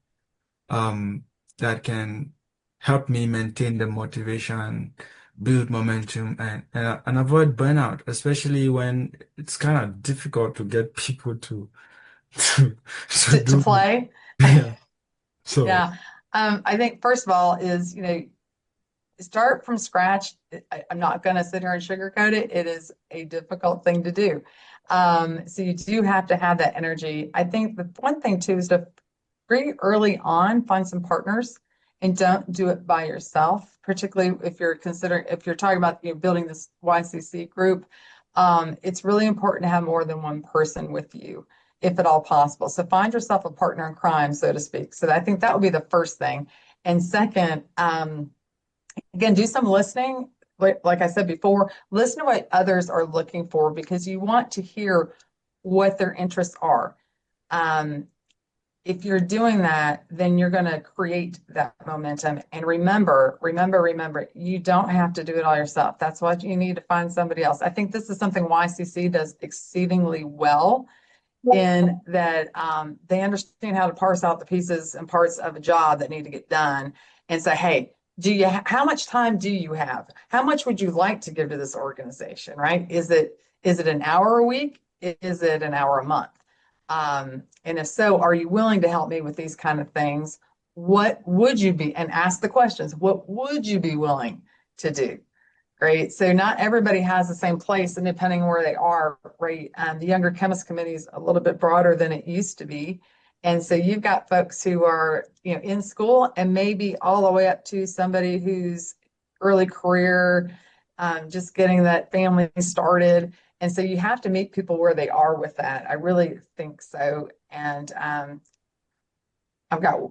Speaker 5: that can help me maintain the motivation and build momentum and avoid burnout, especially when it's kind of difficult to get people to
Speaker 4: To
Speaker 5: do
Speaker 4: play.
Speaker 5: yeah. So
Speaker 4: Yeah. I think first of all is, start from scratch. I'm not going to sit here and sugarcoat it. It is a difficult thing to do. So you do have to have that energy. I think the one thing too is to very early on find some partners and don't do it by yourself, particularly if you're talking about building this YCC group. It's really important to have more than one person with you, if at all possible. So find yourself a partner in crime, so to speak. So I think that would be the first thing. And second, again, do some listening. Like I said before, listen to what others are looking for because you want to hear what their interests are. If you're doing that, then you're going to create that momentum. And remember, you don't have to do it all yourself. That's what you need to find somebody else. I think this is something YCC does exceedingly well in that they understand how to parse out the pieces and parts of a job that need to get done and say, hey, how much time do you have? How much would you like to give to this organization, right? Is it an hour a week? Is it an hour a month? And if so, are you willing to help me with these kind of things? What would you be, and ask the questions, what would you be willing to do? Great. So not everybody has the same place, and depending on where they are, right? The Younger Chemist Committee is a little bit broader than it used to be. And so you've got folks who are, in school and maybe all the way up to somebody who's early career, just getting that family started. And so you have to meet people where they are with that. I really think so. And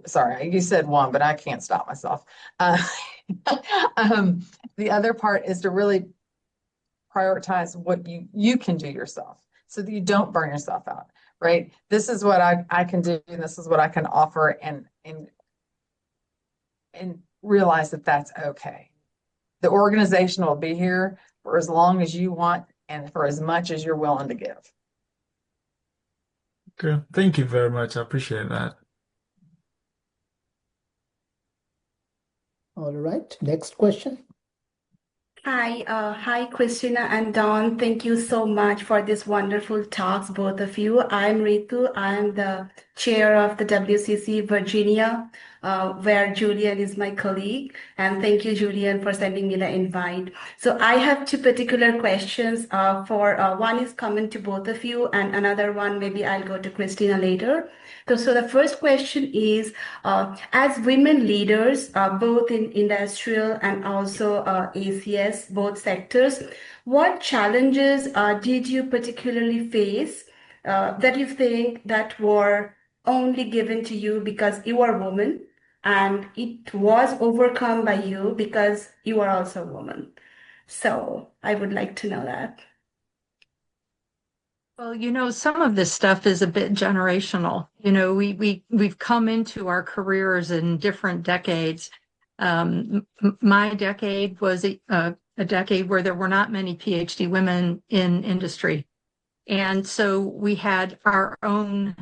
Speaker 4: sorry, you said one, but I can't stop myself. The other part is to really prioritize what you can do yourself so that you don't burn yourself out, right? This is what I can do, and this is what I can offer, and realize that that's okay. The organization will be here for as long as you want and for as much as you're willing to give.
Speaker 5: Okay, thank you very much. I appreciate that.
Speaker 1: All right, next question.
Speaker 6: Hi, Christina and Don. Thank you so much for this wonderful talks, both of you. I'm Ritu. I'm the chair of the WCC Virginia, where Julian is my colleague. And thank you, Julian, for sending me the invite. So I have two particular questions. One is common to both of you, and another one maybe I'll go to Christina later. So the first question is, as women leaders, both in industrial and also ACS, both sectors, what challenges did you particularly face that you think that were only given to you because you are a woman, and it was overcome by you because you are also a woman? So I would like to know that.
Speaker 2: Well, some of this stuff is a bit generational. We've come into our careers in different decades. My decade was a decade where there were not many PhD women in industry. And so we had our own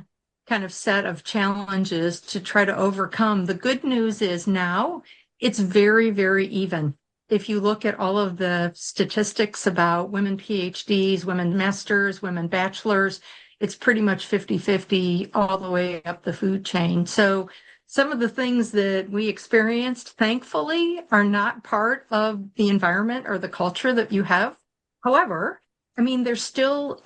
Speaker 2: kind of set of challenges to try to overcome. The good news is now it's very, very even. If you look at all of the statistics about women PhDs, women masters, women bachelors, it's pretty much 50-50 all the way up the food chain. So some of the things that we experienced, thankfully, are not part of the environment or the culture that you have. However, there's still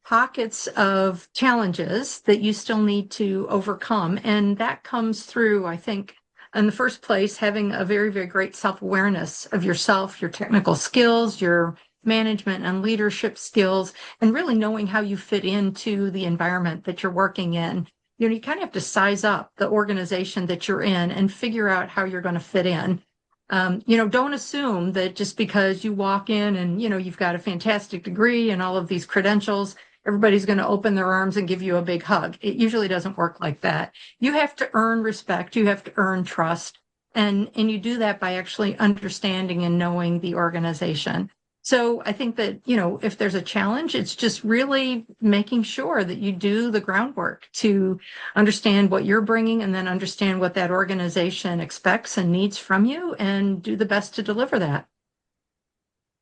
Speaker 2: pockets of challenges that you still need to overcome. And that comes through, I think, in the first place, having a very, very great self-awareness of yourself, your technical skills, your management and leadership skills, and really knowing how you fit into the environment that you're working in. You kind of have to size up the organization that you're in and figure out how you're going to fit in. Don't assume that just because you walk in and, you've got a fantastic degree and all of these credentials, everybody's going to open their arms and give you a big hug. It usually doesn't work like that. You have to earn respect. You have to earn trust. And you do that by actually understanding and knowing the organization. So I think that, if there's a challenge, it's just really making sure that you do the groundwork to understand what you're bringing and then understand what that organization expects and needs from you and do the best to deliver that.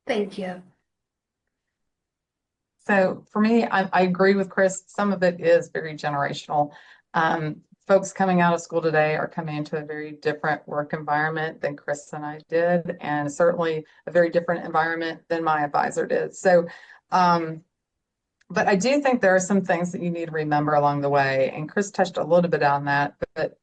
Speaker 6: Thank you.
Speaker 4: So for me, I agree with Chris. Some of it is very generational. folks coming out of school today are coming into a very different work environment than Chris and I did, and certainly a very different environment than my advisor did. So, but I do think there are some things that you need to remember along the way, and Chris touched a little bit on that, but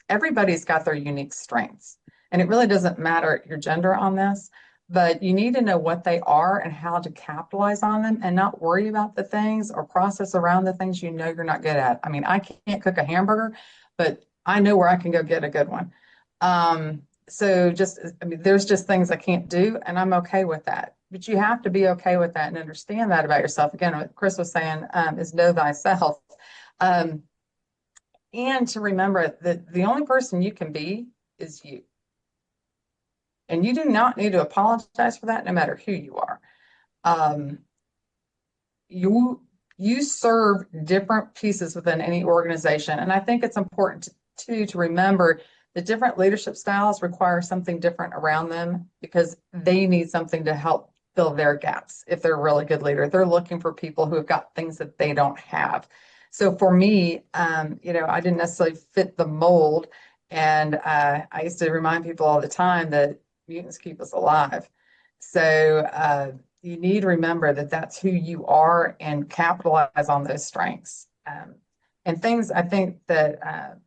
Speaker 4: everybody's got their unique strengths, and it really doesn't matter your gender on this, but you need to know what they are and how to capitalize on them and not worry about the things or process around the things you know you're not good at. I mean, I can't cook a hamburger, but I know where I can go get a good one. So there's just things I can't do, and I'm okay with that. But you have to be okay with that and understand that about yourself. Again, what Chris was saying is know thyself. And to remember that the only person you can be is you. And you do not need to apologize for that, no matter who you are. You serve different pieces within any organization. And I think it's important to remember that different leadership styles require something different around them because they need something to help fill their gaps. If they're a really good leader, they're looking for people who have got things that they don't have. So for me, I didn't necessarily fit the mold. And I used to remind people all the time that mutants keep us alive. So you need to remember that that's who you are and capitalize on those strengths. And things I think that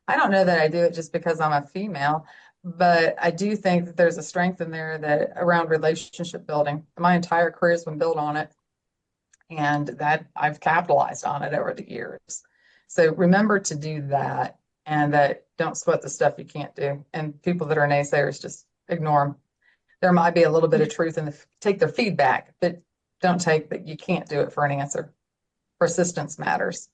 Speaker 4: I don't know that I do it just because I'm a female, but I do think that there's a strength in there that around relationship building. My entire career has been built on it, and that I've capitalized on it over the years. So remember to do that, and that don't sweat the stuff you can't do. And people that are naysayers, just ignore them. There might be a little bit of truth in take their feedback, but don't take that you can't do it for an answer. Persistence matters.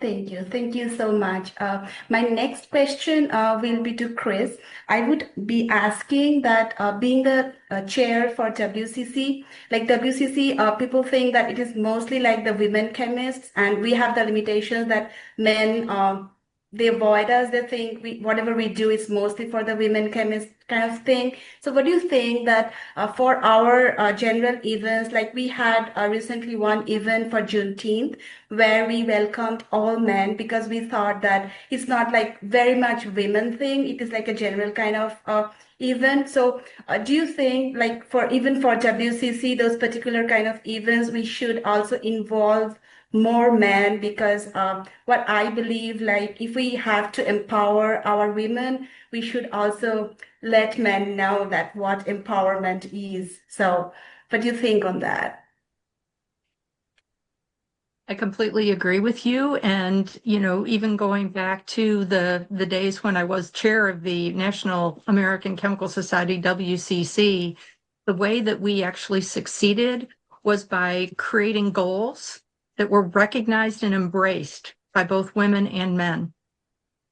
Speaker 6: Thank you. Thank you so much. My next question will be to Chris. I would be asking that being a chair for WCC, like WCC, people think that it is mostly like the women chemists, and we have the limitations that men they avoid us. They think whatever we do is mostly for the women chemists kind of thing. So what do you think that for our general events, like we had recently one event for Juneteenth where we welcomed all men because we thought that it's not like very much women thing. It is like a general kind of event. So do you think like even for WCC, those particular kind of events, we should also involve more men? Because what I believe, like if we have to empower our women, we should also let men know that what empowerment is. So what do you think on that?
Speaker 2: I completely agree with you. And, even going back to the days when I was chair of the National American Chemical Society, WCC, the way that we actually succeeded was by creating goals that were recognized and embraced by both women and men.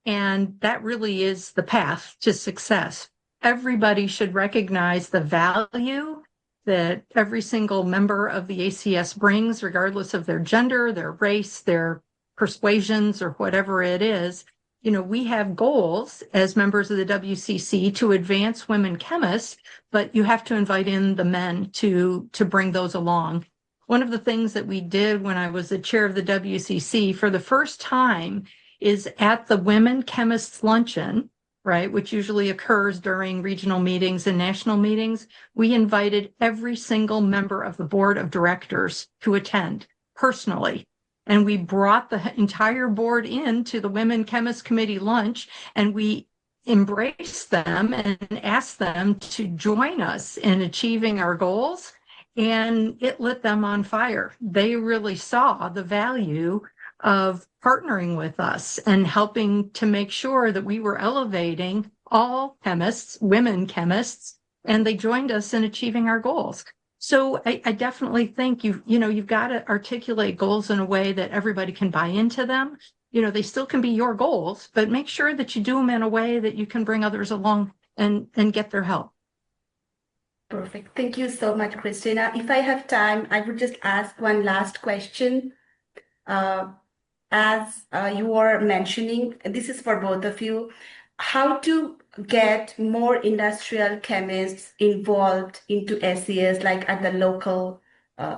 Speaker 2: And that really is the path to success. Everybody should recognize the value that every single member of the ACS brings, regardless of their gender, their race, their persuasions, or whatever it is. We have goals as members of the WCC to advance women chemists, but you have to invite in the men to bring those along. One of the things that we did when I was the chair of the WCC for the first time is at the Women Chemists Luncheon, right, which usually occurs during regional meetings and national meetings, we invited every single member of the board of directors to attend personally. And we brought the entire board into the Women Chemist Committee lunch, and we embraced them and asked them to join us in achieving our goals. And it lit them on fire. They really saw the value of partnering with us and helping to make sure that we were elevating all chemists, women chemists, and they joined us in achieving our goals. So I definitely think you've got to articulate goals in a way that everybody can buy into them. They still can be your goals, but make sure that you do them in a way that you can bring others along and get their help.
Speaker 6: Perfect. Thank you so much, Christina. If I have time, I would just ask one last question. As you were mentioning, this is for both of you, how to get more industrial chemists involved into ACS, like at the local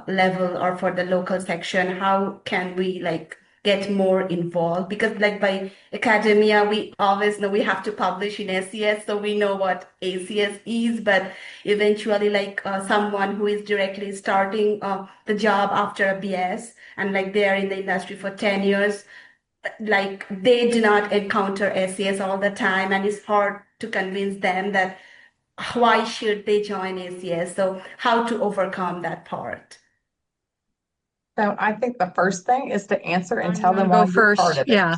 Speaker 6: level or for the local section. How can we like get more involved? Because like by academia, we always know we have to publish in ACS, so we know what ACS is, but eventually like someone who is directly starting the job after a BS and like they're in the industry for 10 years, like they do not encounter ACS all the time, and it's hard to convince them that why should they join ACS? So how to overcome that part?
Speaker 4: So I think the first thing is to answer and
Speaker 2: You
Speaker 4: tell
Speaker 2: wanna
Speaker 4: them
Speaker 2: go
Speaker 4: why you're part
Speaker 2: first?
Speaker 4: of it.
Speaker 2: Yeah.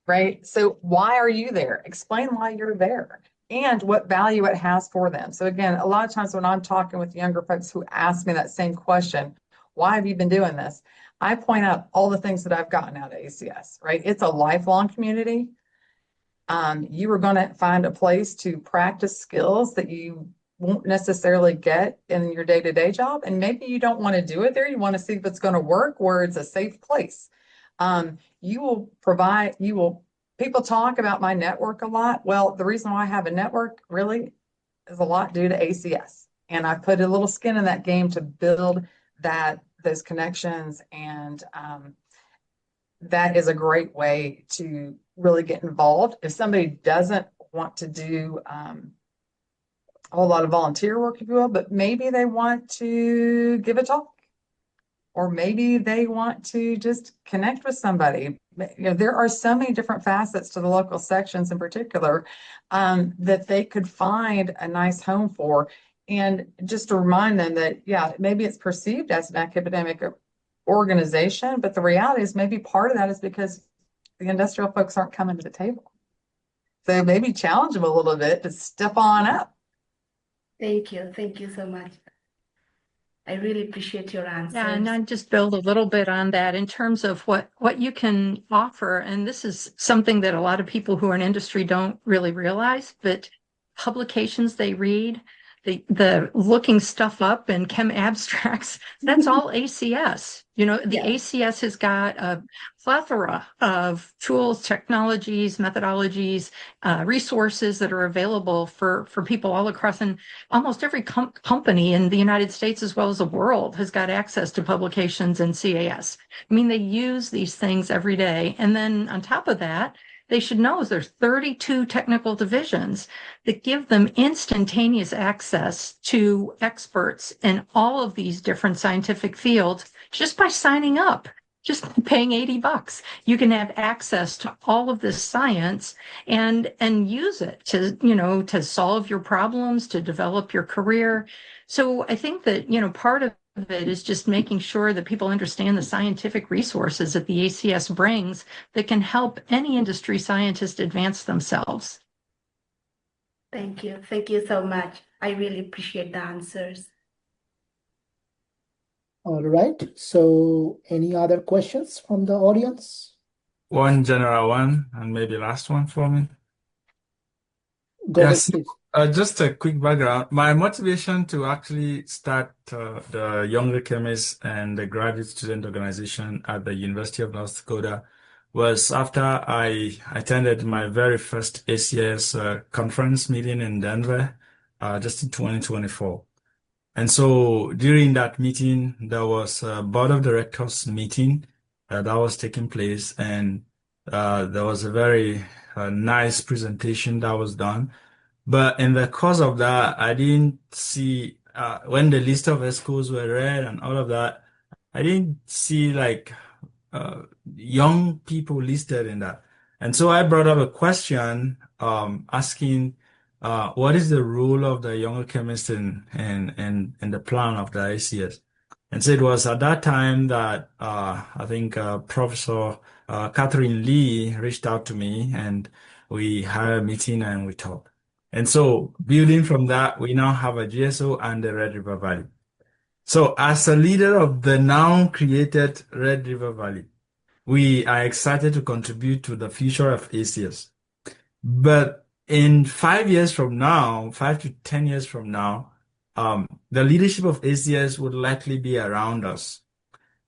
Speaker 4: Right? So why are you there? Explain why you're there and what value it has for them. So again, a lot of times when I'm talking with younger folks who ask me that same question, why have you been doing this? I point out all the things that I've gotten out of ACS, right? It's a lifelong community. You are going to find a place to practice skills that you won't necessarily get in your day-to-day job. And maybe you don't want to do it there. You want to see if it's going to work, where it's a safe place. People talk about my network a lot. Well, the reason why I have a network really is a lot due to ACS. And I put a little skin in that game to build those connections. And that is a great way to really get involved. If somebody doesn't want to do a whole lot of volunteer work, if you will, but maybe they want to give a talk, or maybe they want to just connect with somebody. There are so many different facets to the local sections in particular that they could find a nice home for. And just to remind them that, yeah, maybe it's perceived as an academic organization, but the reality is maybe part of that is because the industrial folks aren't coming to the table. So maybe challenge them a little bit to step on up.
Speaker 6: Thank you. Thank you so much. I really appreciate your answers.
Speaker 2: Yeah, and I just build a little bit on that in terms of what you can offer. And this is something that a lot of people who are in industry don't really realize, but publications they read, the looking stuff up and chem abstracts, that's all ACS. The
Speaker 6: Yeah.
Speaker 2: ACS has got a plethora of tools, technologies, methodologies, resources that are available for people all across, and almost every company in the United States as well as the world has got access to publications in CAS. I mean, they use these things every day. And then on top of that, they should know is there's 32 technical divisions that give them instantaneous access to experts in all of these different scientific fields just by signing up. Just paying $80, you can have access to all of this science and use it to solve your problems, to develop your career. So I think that part of it is just making sure that people understand the scientific resources that the ACS brings that can help any industry scientist advance themselves.
Speaker 6: Thank you. Thank you so much. I really appreciate the answers.
Speaker 1: All right. So any other questions from the audience?
Speaker 5: One general one, and maybe last one for me.
Speaker 1: Go ahead,
Speaker 5: Yes.
Speaker 1: please.
Speaker 5: Just a quick background. My motivation to actually start the Younger Chemists and the Graduate Student Organization at the University of North Dakota was after I attended my very first ACS conference meeting in Denver, just in 2024. And so during that meeting, there was a board of directors meeting that was taking place, and there was a very nice presentation that was done. But in the course of that, I didn't see when the list of schools were read and all of that, I didn't see like young people listed in that. And so I brought up a question asking what is the role of the younger chemist in the plan of the ACS? And so it was at that time that I think Professor Catherine Lee reached out to me, and we had a meeting and we talked. And so building from that, we now have a GSO and the Red River Valley. So as a leader of the now created Red River Valley, we are excited to contribute to the future of ACS. But in 5 years from now, 5 to 10 years from now, the leadership of ACS would likely be around us.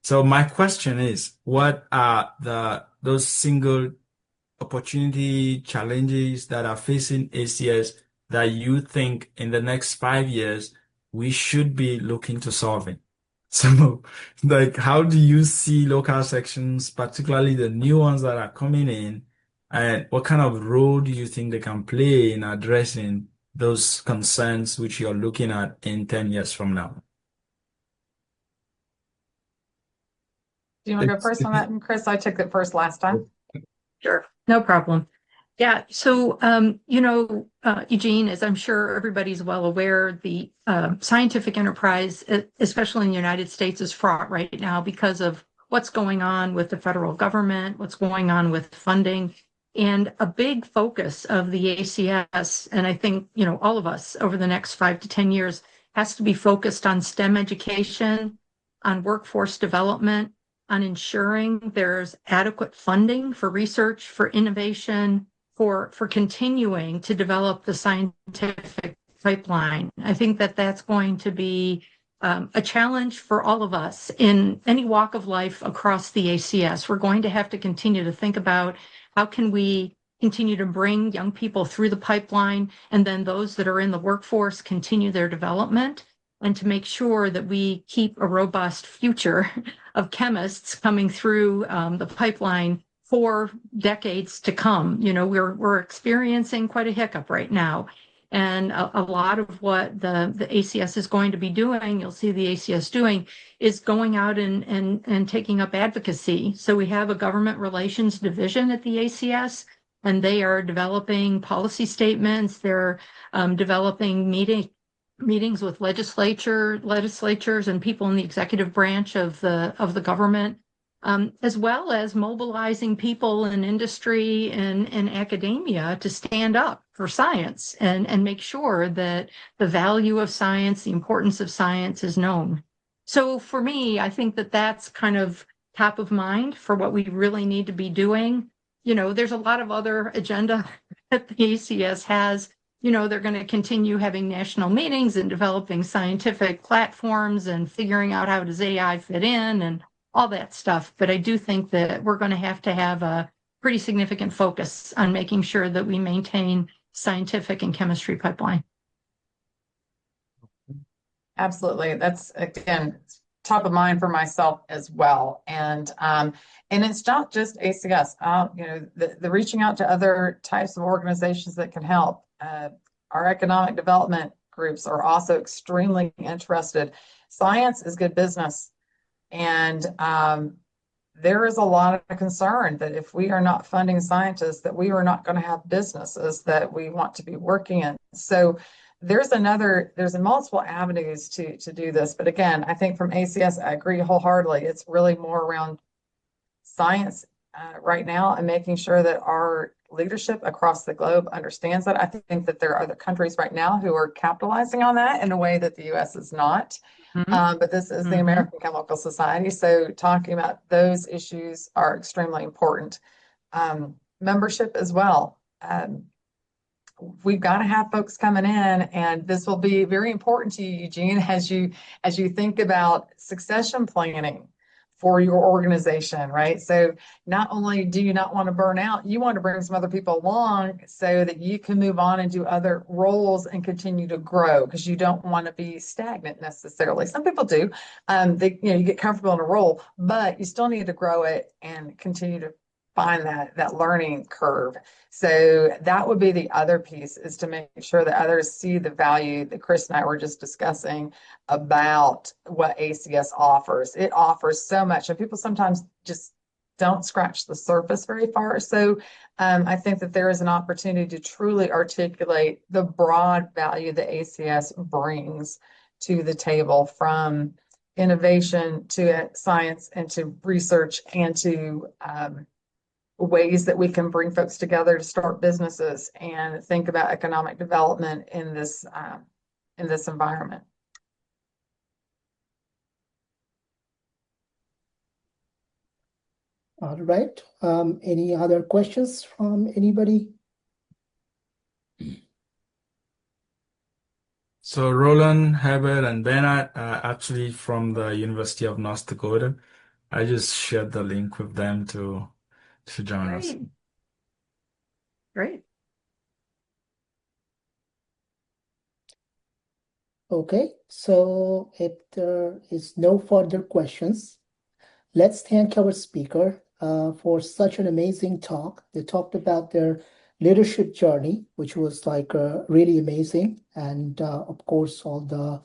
Speaker 5: So my question is, what are those single opportunity challenges that are facing ACS that you think in the next 5 years we should be looking to solving? So, like, how do you see local sections, particularly the new ones that are coming in, and what kind of role do you think they can play in addressing those concerns which you're looking at in 10 years from now?
Speaker 4: Do you want to go first on that? And Chris, I took it first last time.
Speaker 2: Sure, no problem. Yeah, so Eugene, as I'm sure everybody's well aware, the scientific enterprise, especially in the United States, is fraught right now because of what's going on with the federal government, what's going on with funding, and a big focus of the ACS, and I think all of us over the next 5 to 10 years has to be focused on STEM education, on workforce development, on ensuring there's adequate funding for research, for innovation, for continuing to develop the scientific pipeline. I think that that's going to be a challenge for all of us in any walk of life across the ACS. We're going to have to continue to think about how can we continue to bring young people through the pipeline, and then those that are in the workforce continue their development, and to make sure that we keep a robust future of chemists coming through the pipeline for decades to come. We're experiencing quite a hiccup right now. And a lot of what the ACS is going to be doing, you'll see the ACS doing, is going out and taking up advocacy. So we have a government relations division at the ACS, and they are developing policy statements. They're developing meetings with legislatures and people in the executive branch of the government, as well as mobilizing people in industry and academia to stand up for science and make sure that the value of science, the importance of science is known. So for me, I think that that's kind of top of mind for what we really need to be doing. There's a lot of other agenda that the ACS has. They're going to continue having national meetings and developing scientific platforms and figuring out how does AI fit in and all that stuff. But I do think that we're going to have a pretty significant focus on making sure that we maintain scientific and chemistry pipeline.
Speaker 4: Absolutely. That's, again, top of mind for myself as well. And it's not just ACS. The reaching out to other types of organizations that can help. Our economic development groups are also extremely interested. Science is good business. And there is a lot of concern that if we are not funding scientists, that we are not going to have businesses that we want to be working in. So there's multiple avenues to do this. But again, I think from ACS, I agree wholeheartedly. It's really more around science right now and making sure that our leadership across the globe understands that. I think that there are other countries right now who are capitalizing on that in a way that the U.S. is not. But this is the American Chemical Society. So talking about those issues are extremely important. Membership as well. We've got to have folks coming in, and this will be very important to you, Eugene, as you think about succession planning for your organization, right? So not only do you not want to burn out, you want to bring some other people along so that you can move on and do other roles and continue to grow, because you don't want to be stagnant necessarily. Some people do. You get comfortable in a role, but you still need to grow it and continue to find that learning curve. So that would be the other piece, is to make sure that others see the value that Chris and I were just discussing about what ACS offers. It offers so much, and people sometimes just don't scratch the surface very far. So I think that there is an opportunity to truly articulate the broad value that ACS brings to the table, from innovation to science and to research and to ways that we can bring folks together to start businesses and think about economic development in this environment.
Speaker 1: All right. Any other questions from anybody?
Speaker 5: So Roland, Herbert, and Bernard are actually from the University of North Dakota. I just shared the link with them to join us.
Speaker 2: Great.
Speaker 1: Okay, so if there is no further questions, let's thank our speaker for such an amazing talk. They talked about their leadership journey, which was like really amazing. And of course, all the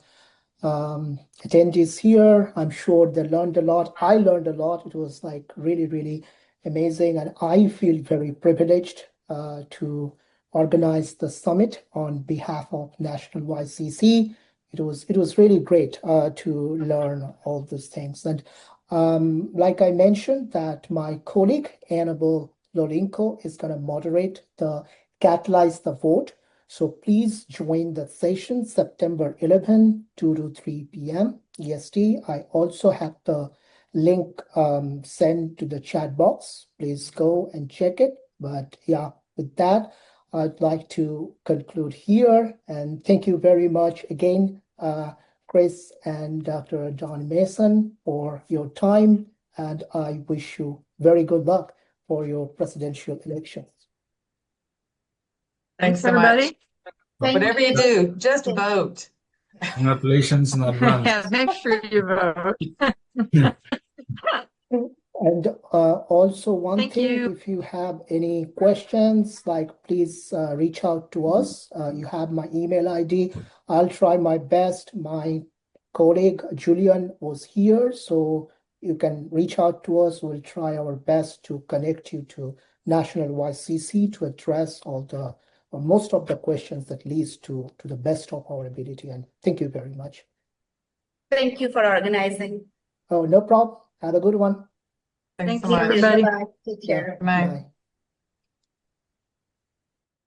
Speaker 1: attendees here, I'm sure they learned a lot. I learned a lot. It was like really, really amazing. And I feel very privileged to organize the summit on behalf of National YCC. It was really great to learn all these things. And like I mentioned, that my colleague Annabelle Lolinko is going to moderate the Catalyze the Vote. So please join the session September 11, 2 to 3 p.m. EST. I also have the link sent to the chat box. Please go and check it. But yeah, with that, I'd like to conclude here. And thank you very much again, Chris and Dr. John Mason, for your time. And I wish you very good luck for your presidential elections.
Speaker 4: Thanks so
Speaker 2: everybody.
Speaker 4: much.
Speaker 6: Thank
Speaker 4: Whatever you
Speaker 6: you.
Speaker 4: do, just vote.
Speaker 5: Congratulations in advance.
Speaker 2: Yeah, make sure you vote.
Speaker 1: And also one
Speaker 2: Thank
Speaker 1: thing,
Speaker 2: you.
Speaker 1: if you have any questions, like please reach out to us. You have my email ID. I'll try my best. My colleague Julian was here, so you can reach out to us. We'll try our best to connect you to National YCC to address all the or most of the questions that leads to the best of our ability. And thank you very much.
Speaker 6: Thank you for organizing.
Speaker 1: Oh, no problem. Have a good one.
Speaker 4: Thanks so
Speaker 2: Thank you,
Speaker 4: much.
Speaker 2: everybody.
Speaker 6: Bye-bye. Take
Speaker 1: Yeah.
Speaker 6: care.
Speaker 4: Bye.
Speaker 1: Bye.